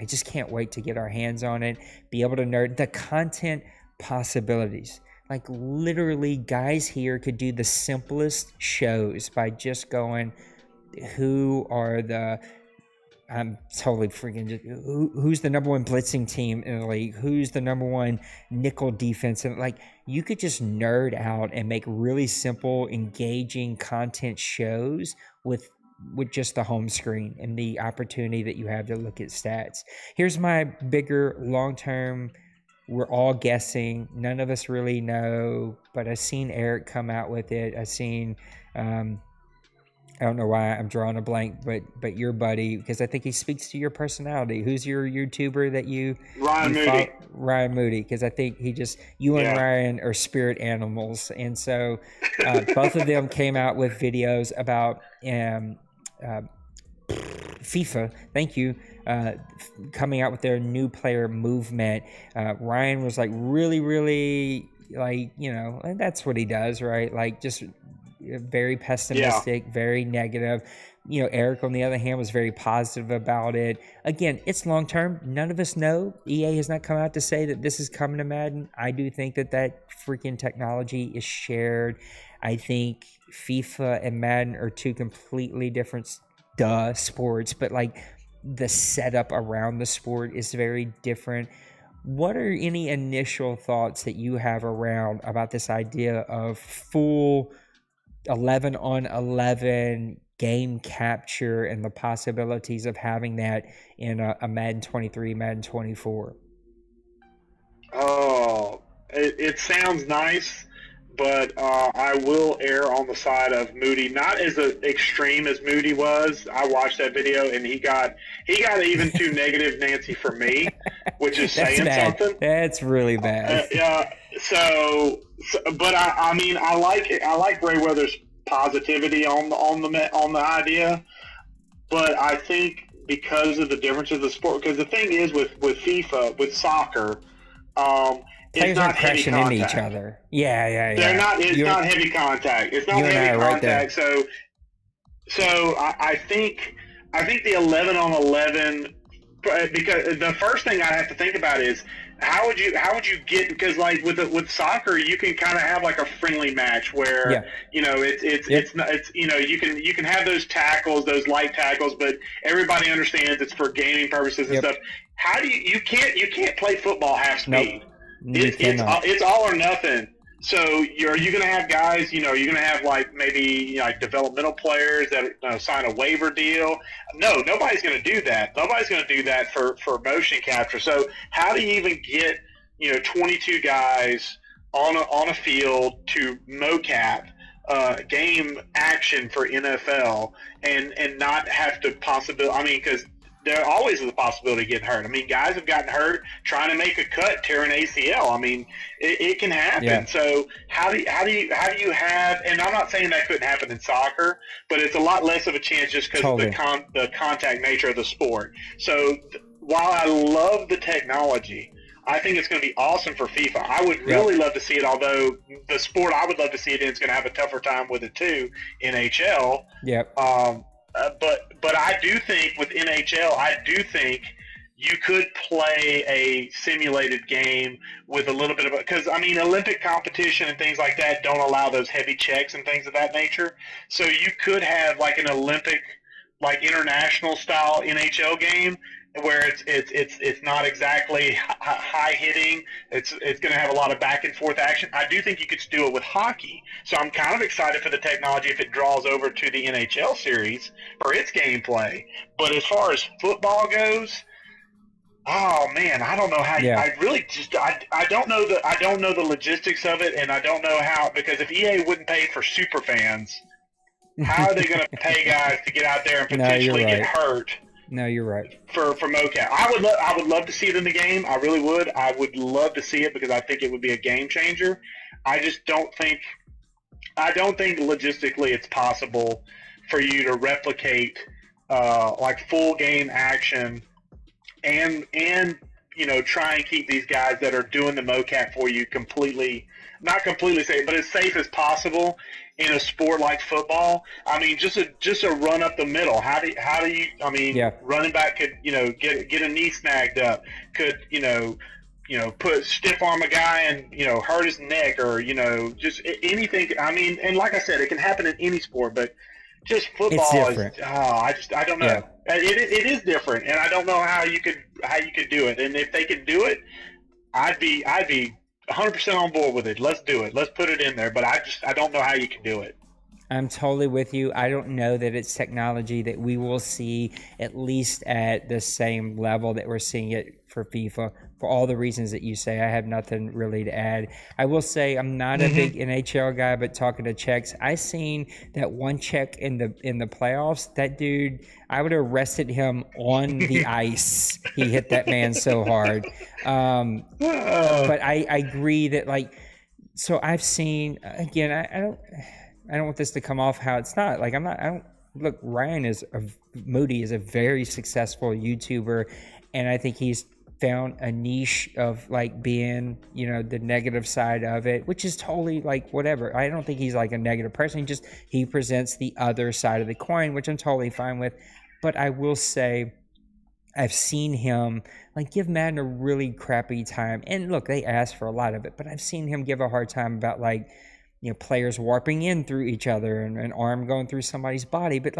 Speaker 3: just can't wait to get our hands on it, be able to nerd the content possibilities. Like, literally, guys here could do the simplest shows by just going, who are the I'm totally freaking just, who's the number one blitzing team in the league? Who's the number one nickel defense? And like, you could just nerd out and make really simple, engaging content shows with just the home screen and the opportunity that you have to look at stats. Here's my bigger long-term, we're all guessing. None of us really know, but I've seen Eric come out with it. I've seen, I don't know why I'm drawing a blank, but your buddy, because I think he speaks to your personality. Who's your YouTuber that you
Speaker 5: Moody.
Speaker 3: follow? Ryan Moody, because I think you and Ryan are spirit animals. And so both of them came out with videos about FIFA, thank you, coming out with their new player movement. Ryan was like really, really, like, and that's what he does, right? Like, just very pessimistic, very negative. Eric, on the other hand, was very positive about it. Again, it's long term. None of us know. EA has not come out to say that this is coming to Madden. I do think that freaking technology is shared. I think FIFA and Madden are two completely different sports, but like the setup around the sport is very different. What are any initial thoughts that you have about this idea of full 11 on 11 game capture and the possibilities of having that in a Madden 23, Madden 24?
Speaker 5: Oh, it sounds nice, but I will err on the side of Moody. Not as extreme as Moody was. I watched that video, and he got even too negative Nancy for me, which is saying something.
Speaker 3: That's really bad.
Speaker 5: But I mean, I like Ray Weather's positivity on the idea, but I think because of the difference of the sport, because the thing is with FIFA, with soccer,
Speaker 3: players
Speaker 5: it's not
Speaker 3: are crashing
Speaker 5: heavy
Speaker 3: into
Speaker 5: contact.
Speaker 3: each other. Yeah.
Speaker 5: They're not. It's not heavy contact. It's not heavy contact.
Speaker 3: Right,
Speaker 5: so I think the 11 on 11, because the first thing I have to think about is how would you get, because like with soccer you can kind of have like a friendly match where it's you can have those tackles, those light tackles, but everybody understands it's for gaming purposes and stuff. How do you can't play football half speed. It's all or nothing. So are you going to have guys, you're going to have like maybe like developmental players that sign a waiver deal? No, nobody's going to do that. Nobody's going to do that for motion capture. So how do you even get, 22 guys on a field to mocap game action for NFL and not have to because there always is a possibility of getting hurt. I mean, guys have gotten hurt trying to make a cut, tearing ACL. I mean, it can happen. Yeah. So how do you have? And I'm not saying that couldn't happen in soccer, but it's a lot less of a chance just because of the contact nature of the sport. So while I love the technology, I think it's going to be awesome for FIFA. I would really love to see it, although the sport I would love to see it in is going to have a tougher time with it too, NHL. Yep. But I do think with NHL, you could play a simulated game with a little bit of because Olympic competition and things like that don't allow those heavy checks and things of that nature. So you could have like an Olympic, like international style NHL game where it's not exactly high hitting. It's going to have a lot of back and forth action. I do think you could do it with hockey. So I'm kind of excited for the technology if it draws over to the NHL series for its gameplay. But as far as football goes, oh man, I don't know how. I really just I don't know the logistics of it, and I don't know how, because if EA wouldn't pay for super fans, how are they going to pay guys to get out there and potentially get hurt?
Speaker 3: No, you're right.
Speaker 5: For mocap, I would love to see it in the game. I really would. I would love to see it because I think it would be a game changer. I just don't think logistically it's possible for you to replicate like full game action and try and keep these guys that are doing the mocap for you not completely safe, but as safe as possible in a sport like football. I mean, just a run up the middle. How do you? Running back could get a knee snagged up. Could put stiff arm a guy and hurt his neck, or just anything. I mean, and like I said, it can happen in any sport, but just football is. I don't know. Yeah. It is different, and I don't know how you could do it. And if they could do it, I'd be 100% on board with it. Let's do it. Let's put it in there. But I don't know how you can do it.
Speaker 3: I'm totally with you. I don't know that it's technology that we will see at least at the same level that we're seeing it for FIFA, for all the reasons that you say. I have nothing really to add. I will say I'm not a big NHL guy, but talking to checks, I seen that one check in the playoffs. That dude, I would have arrested him on the ice. He hit that man so hard. But I agree that so I've seen, again, I don't want this to come off how it's not. Look, Ryan Moody is a very successful YouTuber, and I think he's found a niche of being, the negative side of it, which is totally whatever. I don't think he's a negative person. He presents the other side of the coin, which I'm totally fine with. But I will say, I've seen him give Madden a really crappy time. And look, they asked for a lot of it, but I've seen him give a hard time about players warping in through each other and an arm going through somebody's body. But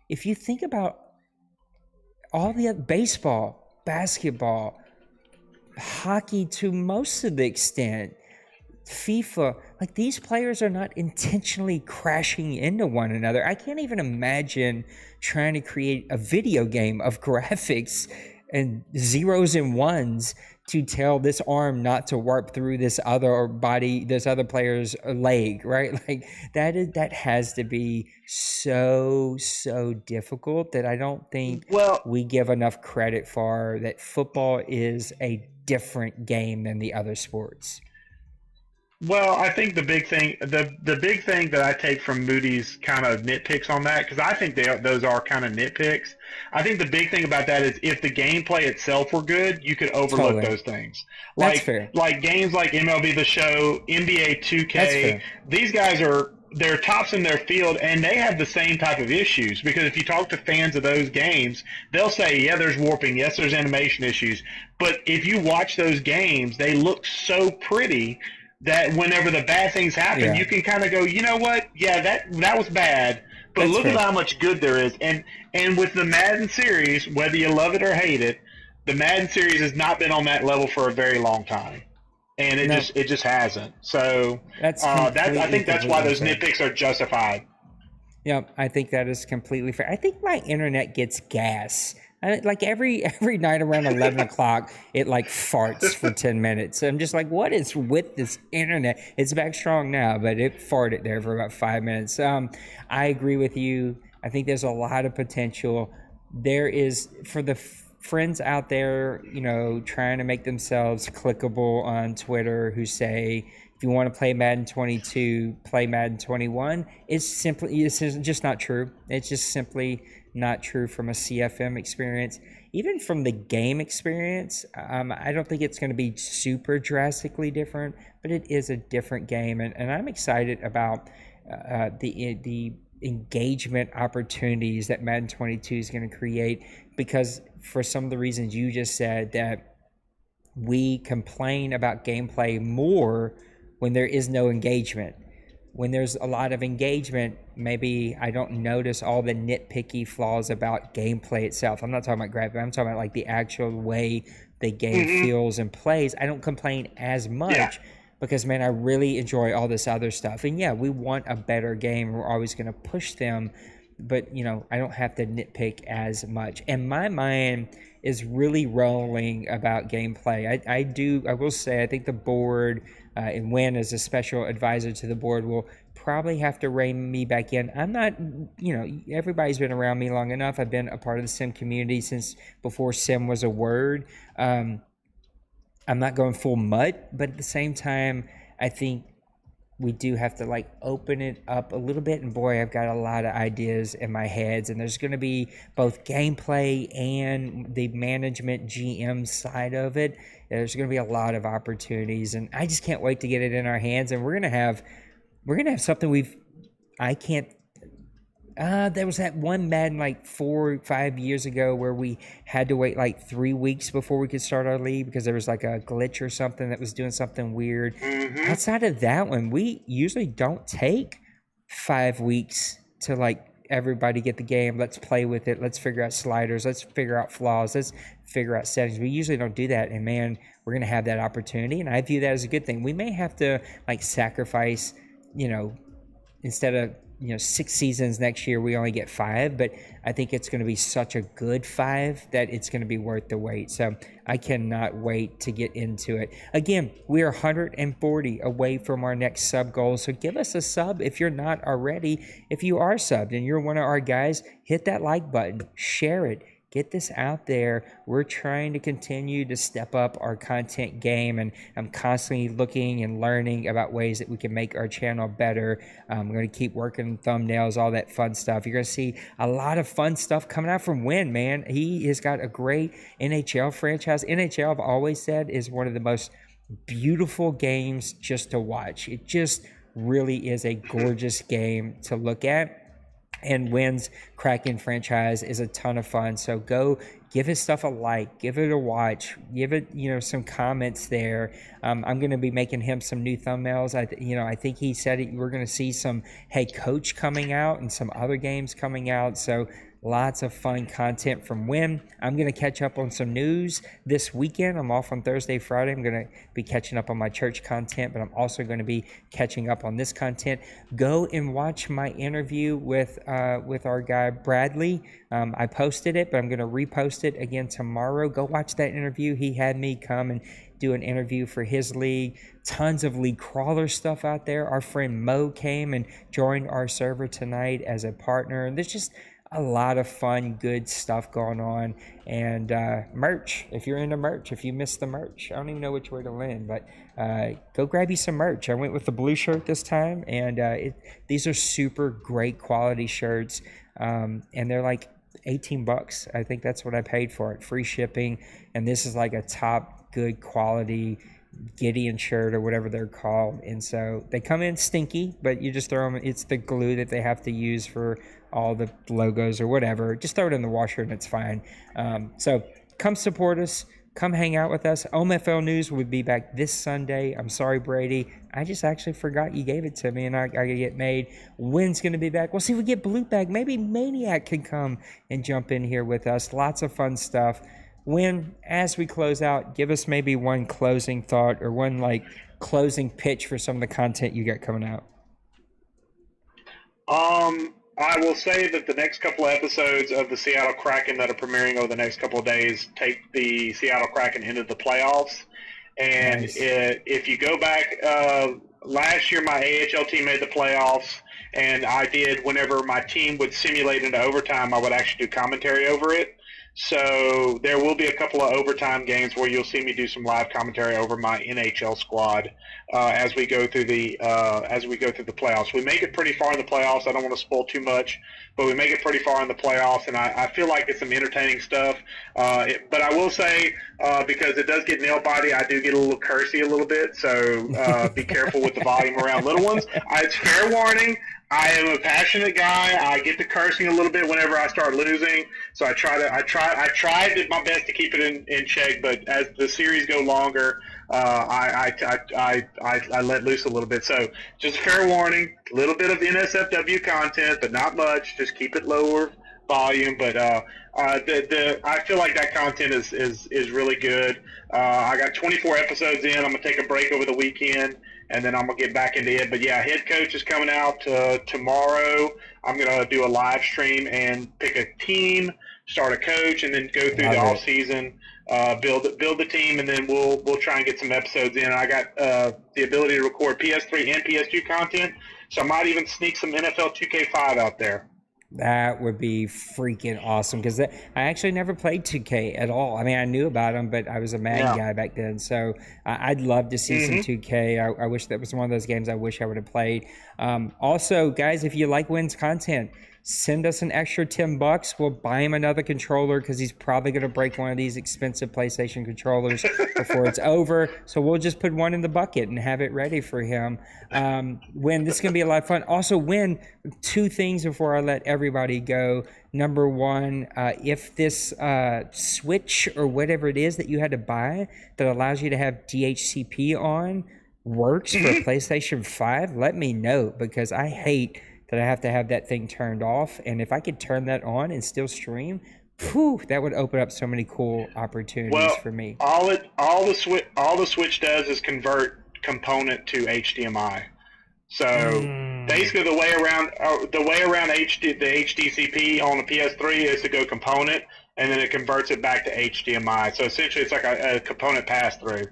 Speaker 3: if you think about all the other baseball, basketball, hockey to most of the extent, FIFA, these players are not intentionally crashing into one another. I can't even imagine trying to create a video game of graphics and zeros and ones to tell this arm not to warp through this other body, this other player's leg, right? That has to be so difficult that I don't think we give enough credit for that. Football is a different game than the other sports.
Speaker 5: Well, I think the big thing that I take from Moody's kind of nitpicks on that, because I think those are kind of nitpicks. I think the big thing about that is if the gameplay itself were good, you could overlook those things.
Speaker 3: That's fair.
Speaker 5: Like games like MLB The Show, NBA 2K. These guys are they're tops in their field, and they have the same type of issues. Because if you talk to fans of those games, they'll say, yeah, there's warping, yes, there's animation issues. But if you watch those games, they look so pretty that whenever the bad things happen, you can kind of go, you know what? Yeah, that was bad. But look at how much good there is. And with the Madden series, whether you love it or hate it, the Madden series has not been on that level for a very long time. And it just hasn't. So I think that's why those nitpicks are justified.
Speaker 3: Yeah, I think that is completely fair. I think my internet gets gas. Like every night around 11 o'clock, it like farts for 10 minutes. I'm just like, what is with this internet? It's back strong now, but it farted there for about 5 minutes. I agree with you. I think there's a lot of potential. There is, for the friends out there, trying to make themselves clickable on Twitter, who say, if you want to play Madden 22, play Madden 21. It's just not true. It's just simply not true from a CFM experience. Even from the game experience, I don't think it's going to be super drastically different, but it is a different game. And I'm excited about the engagement opportunities that Madden 22 is going to create, because for some of the reasons you just said, that we complain about gameplay more when there is no engagement. When there's a lot of engagement, maybe I don't notice all the nitpicky flaws about gameplay itself. I'm not talking about graphics. I'm talking about like the actual way the game feels and plays. I don't complain as much because, man, I really enjoy all this other stuff. And yeah, we want a better game. We're always going to push them. But, I don't have to nitpick as much. And my mind is really rolling about gameplay. I will say, I think the board, and Wynn as a special advisor to the board, will probably have to rein me back in. I'm not, everybody's been around me long enough. I've been a part of the sim community since before sim was a word. I'm not going full mutt, but at the same time, I think we do have to open it up a little bit. And boy, I've got a lot of ideas in my heads, and there's going to be both gameplay and the management GM side of it. There's going to be a lot of opportunities, and I just can't wait to get it in our hands. And we're going to have something there was that one Madden 4 or 5 years ago where we had to wait 3 weeks before we could start our league because there was a glitch or something that was doing something weird. Outside of that one, we usually don't take 5 weeks to everybody get the game. Let's play with it. Let's figure out sliders. Let's figure out flaws. Let's figure out settings. We usually don't do that. And man, we're going to have that opportunity. And I view that as a good thing. We may have to sacrifice, instead of 6 seasons next year, we only get 5, but I think it's going to be such a good 5 that it's going to be worth the wait. So I cannot wait to get into it. Again, we are 140 away from our next sub goal. So give us a sub if you're not already. If you are subbed and you're one of our guys, hit that like button, share it. Get this out there. We're trying to continue to step up our content game, and I'm constantly looking and learning about ways that we can make our channel better. I'm going to keep working on thumbnails, all that fun stuff. You're going to see a lot of fun stuff coming out from Wynn, man. He has got a great NHL franchise. NHL, I've always said, is one of the most beautiful games just to watch. It just really is a gorgeous game to look at. And Wynn's Kraken franchise is a ton of fun. So go give his stuff a like, give it a watch, give it, some comments there. I'm going to be making him some new thumbnails. I think he said we're going to see some Hey Coach coming out and some other games coming out. So lots of fun content from Wynn. I'm going to catch up on some news this weekend. I'm off on Thursday, Friday. I'm going to be catching up on my church content, but I'm also going to be catching up on this content. Go and watch my interview with our guy Bradley. I posted it, but I'm going to repost it again tomorrow. Go watch that interview. He had me come and do an interview for his league. Tons of league crawler stuff out there. Our friend Mo came and joined our server tonight as a partner. And there's just a lot of fun, good stuff going on. And merch, if you're into merch, if you missed the merch, I don't even know which way to land, but go grab you some merch. I went with the blue shirt this time, and these are super great quality shirts, and they're $18. I think that's what I paid for it, free shipping, and this is a top good quality Gideon shirt or whatever they're called. And so they come in stinky, but you just throw them. It's the glue that they have to use for all the logos or whatever. Just throw it in the washer and it's fine. So come support us. Come hang out with us. OMFL News will be back this Sunday. I'm sorry, Brady. I just actually forgot you gave it to me, and I got to get made. When's going to be back? We'll see if we get Blue back. Maybe Maniac can come and jump in here with us. Lots of fun stuff. When, as we close out, give us maybe one closing thought or one like closing pitch for some of the content you got coming out.
Speaker 5: I will say that the next couple of episodes of the Seattle Kraken that are premiering over the next couple of days take the Seattle Kraken into the playoffs. And
Speaker 3: Nice.
Speaker 5: if you go back, last year my AHL team made the playoffs, and I did, whenever my team would simulate into overtime, I would actually do commentary over it. So there will be a couple of overtime games where you'll see me do some live commentary over my NHL squad as we go through the playoffs. We make it pretty far in the playoffs. I don't want to spoil too much, but we make it pretty far in the playoffs, and I feel like it's some entertaining stuff. But I will say, because it does get nail-bitey, I do get a little cursy a little bit, so be careful with the volume around little ones. It's fair warning. I am a passionate guy. I get to cursing a little bit whenever I start losing, so I tried my best to keep it in check. But as the series go longer, I let loose a little bit. So just fair warning, a little bit of NSFW content, but not much. Just keep it lower volume. But I feel like that content is really good. I got 24 episodes in. I'm gonna take a break over the weekend, and then I'm going to get back into it. But, yeah, Head Coach is coming out tomorrow. I'm going to do a live stream and pick a team, start a coach, and then go through the off season, build the team, and then we'll try and get some episodes in. I got the ability to record PS3 and PS2 content, so I might even sneak some NFL 2K5 out there.
Speaker 3: That would be freaking awesome because I actually never played 2K at all. I mean, I knew about them, but I was a Madden guy back then. So I'd love to see some 2K. I wish that was one of those games I wish I would have played. Also, guys, if you like Wynn's content, send us an extra $10. We'll buy him another controller because he's probably going to break one of these expensive PlayStation controllers before it's over. So we'll just put one in the bucket and have it ready for him. Wynn, this is going to be a lot of fun. Also, Wynn, two things before I let everybody go. Number one, if this switch or whatever it is that you had to buy that allows you to have DHCP on works for PlayStation 5, let me know because I hate that I have to have that thing turned off. And if I could turn that on and still stream, that would open up so many cool opportunities for me.
Speaker 5: All the switch does is convert component to HDMI. So basically, the way around the HDCP on the PS3 is to go component, and then it converts it back to HDMI. So essentially, it's like a component pass through.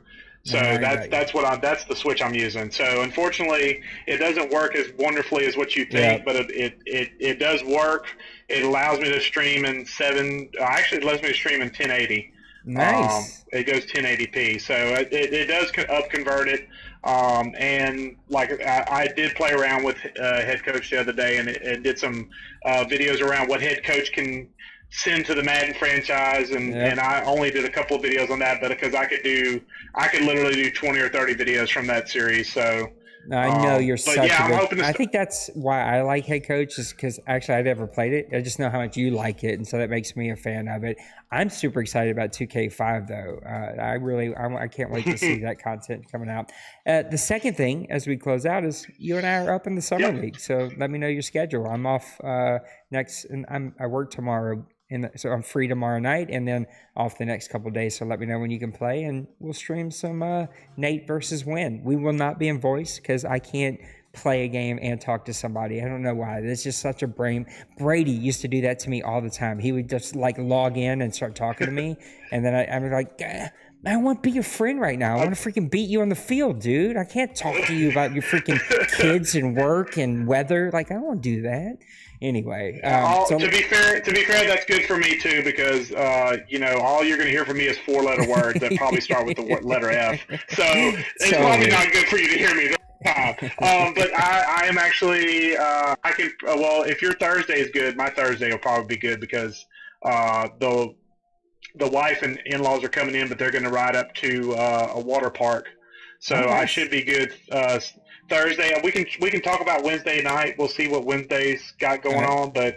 Speaker 5: So that's the switch I'm using. So unfortunately, it doesn't work as wonderfully as what you think, but it does work. It allows me to stream in it lets me to stream in 1080.
Speaker 3: Nice.
Speaker 5: It goes 1080p. So it does up convert it. And like I did play around with Head Coach the other day, and it did some videos around what Head Coach can send to the Madden franchise, and I only did a couple of videos on that, but because I could literally do 20 or 30 videos from that series. So
Speaker 3: I know you're such a good. I think that's why I like Head Coach, is because actually I never played it. I just know how much you like it, and so that makes me a fan of it. I'm super excited about 2K5 though. I can't wait to see that content coming out. The second thing, as we close out, is you and I are up in the summer league. So let me know your schedule. I'm off next, and I work tomorrow. So I'm free tomorrow night and then off the next couple of days. So let me know when you can play, and we'll stream some Nate versus Win. We will not be in voice because I can't play a game and talk to somebody. I don't know why. It's just such a brain. Brady used to do that to me all the time. He would just like log in and start talking to me. And then I'm like, I want to be your friend right now. I want to freaking beat you on the field, dude. I can't talk to you about your freaking kids and work and weather. Like, I don't want to do that. Anyway,
Speaker 5: to be fair, that's good for me too, because all you're going to hear from me is 4-letter words that probably start with the letter F. So it's probably not good for you to hear me. But I am actually if your Thursday is good, my Thursday will probably be good because the wife and in-laws are coming in, but they're going to ride up to a water park So
Speaker 3: Oh,
Speaker 5: I
Speaker 3: nice.
Speaker 5: should be good Thursday. We can talk about Wednesday night. We'll see what Wednesday's got going on, but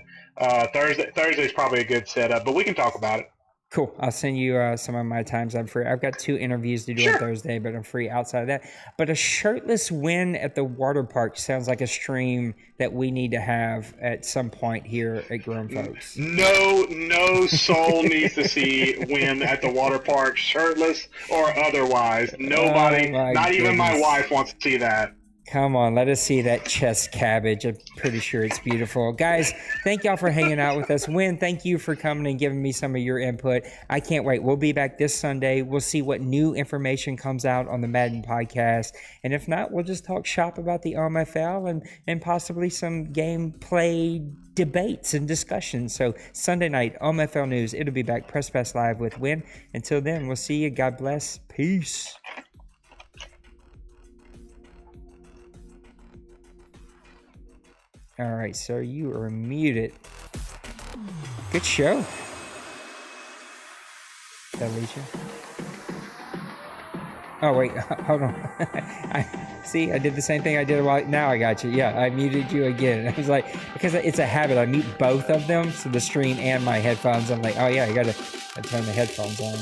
Speaker 5: Thursday's probably a good setup. But we can talk about it.
Speaker 3: Cool. I'll send you some of my times I'm free. I've got 2 interviews to do on
Speaker 5: Sure.
Speaker 3: Thursday, but I'm free outside of that. But a shirtless win at the water park sounds like a stream that we need to have at some point here at GrownFolks.
Speaker 5: No soul needs to see Win at the water park, shirtless or otherwise. Nobody,
Speaker 3: Oh,
Speaker 5: not even my
Speaker 3: goodness.
Speaker 5: wife, wants to see that.
Speaker 3: Come on, let us see that chest cabbage. I'm pretty sure it's beautiful. Guys, thank y'all for hanging out with us. Win, thank you for coming and giving me some of your input. I can't wait. We'll be back this Sunday. We'll see what new information comes out on the Madden podcast. And if not, we'll just talk shop about the OMFL and possibly some gameplay debates and discussions. So Sunday night, OMFL News. It'll be back. Press Pass Live with Win. Until then, we'll see you. God bless. Peace. All right, sir, you are muted. Good show. Is that Alicia? Oh, wait, hold on. I did the same thing I did a while. Now I got you. Yeah, I muted you again. I was like, because it's a habit. I mute both of them, so the stream and my headphones. I'm like, oh, yeah, I got to turn the headphones on.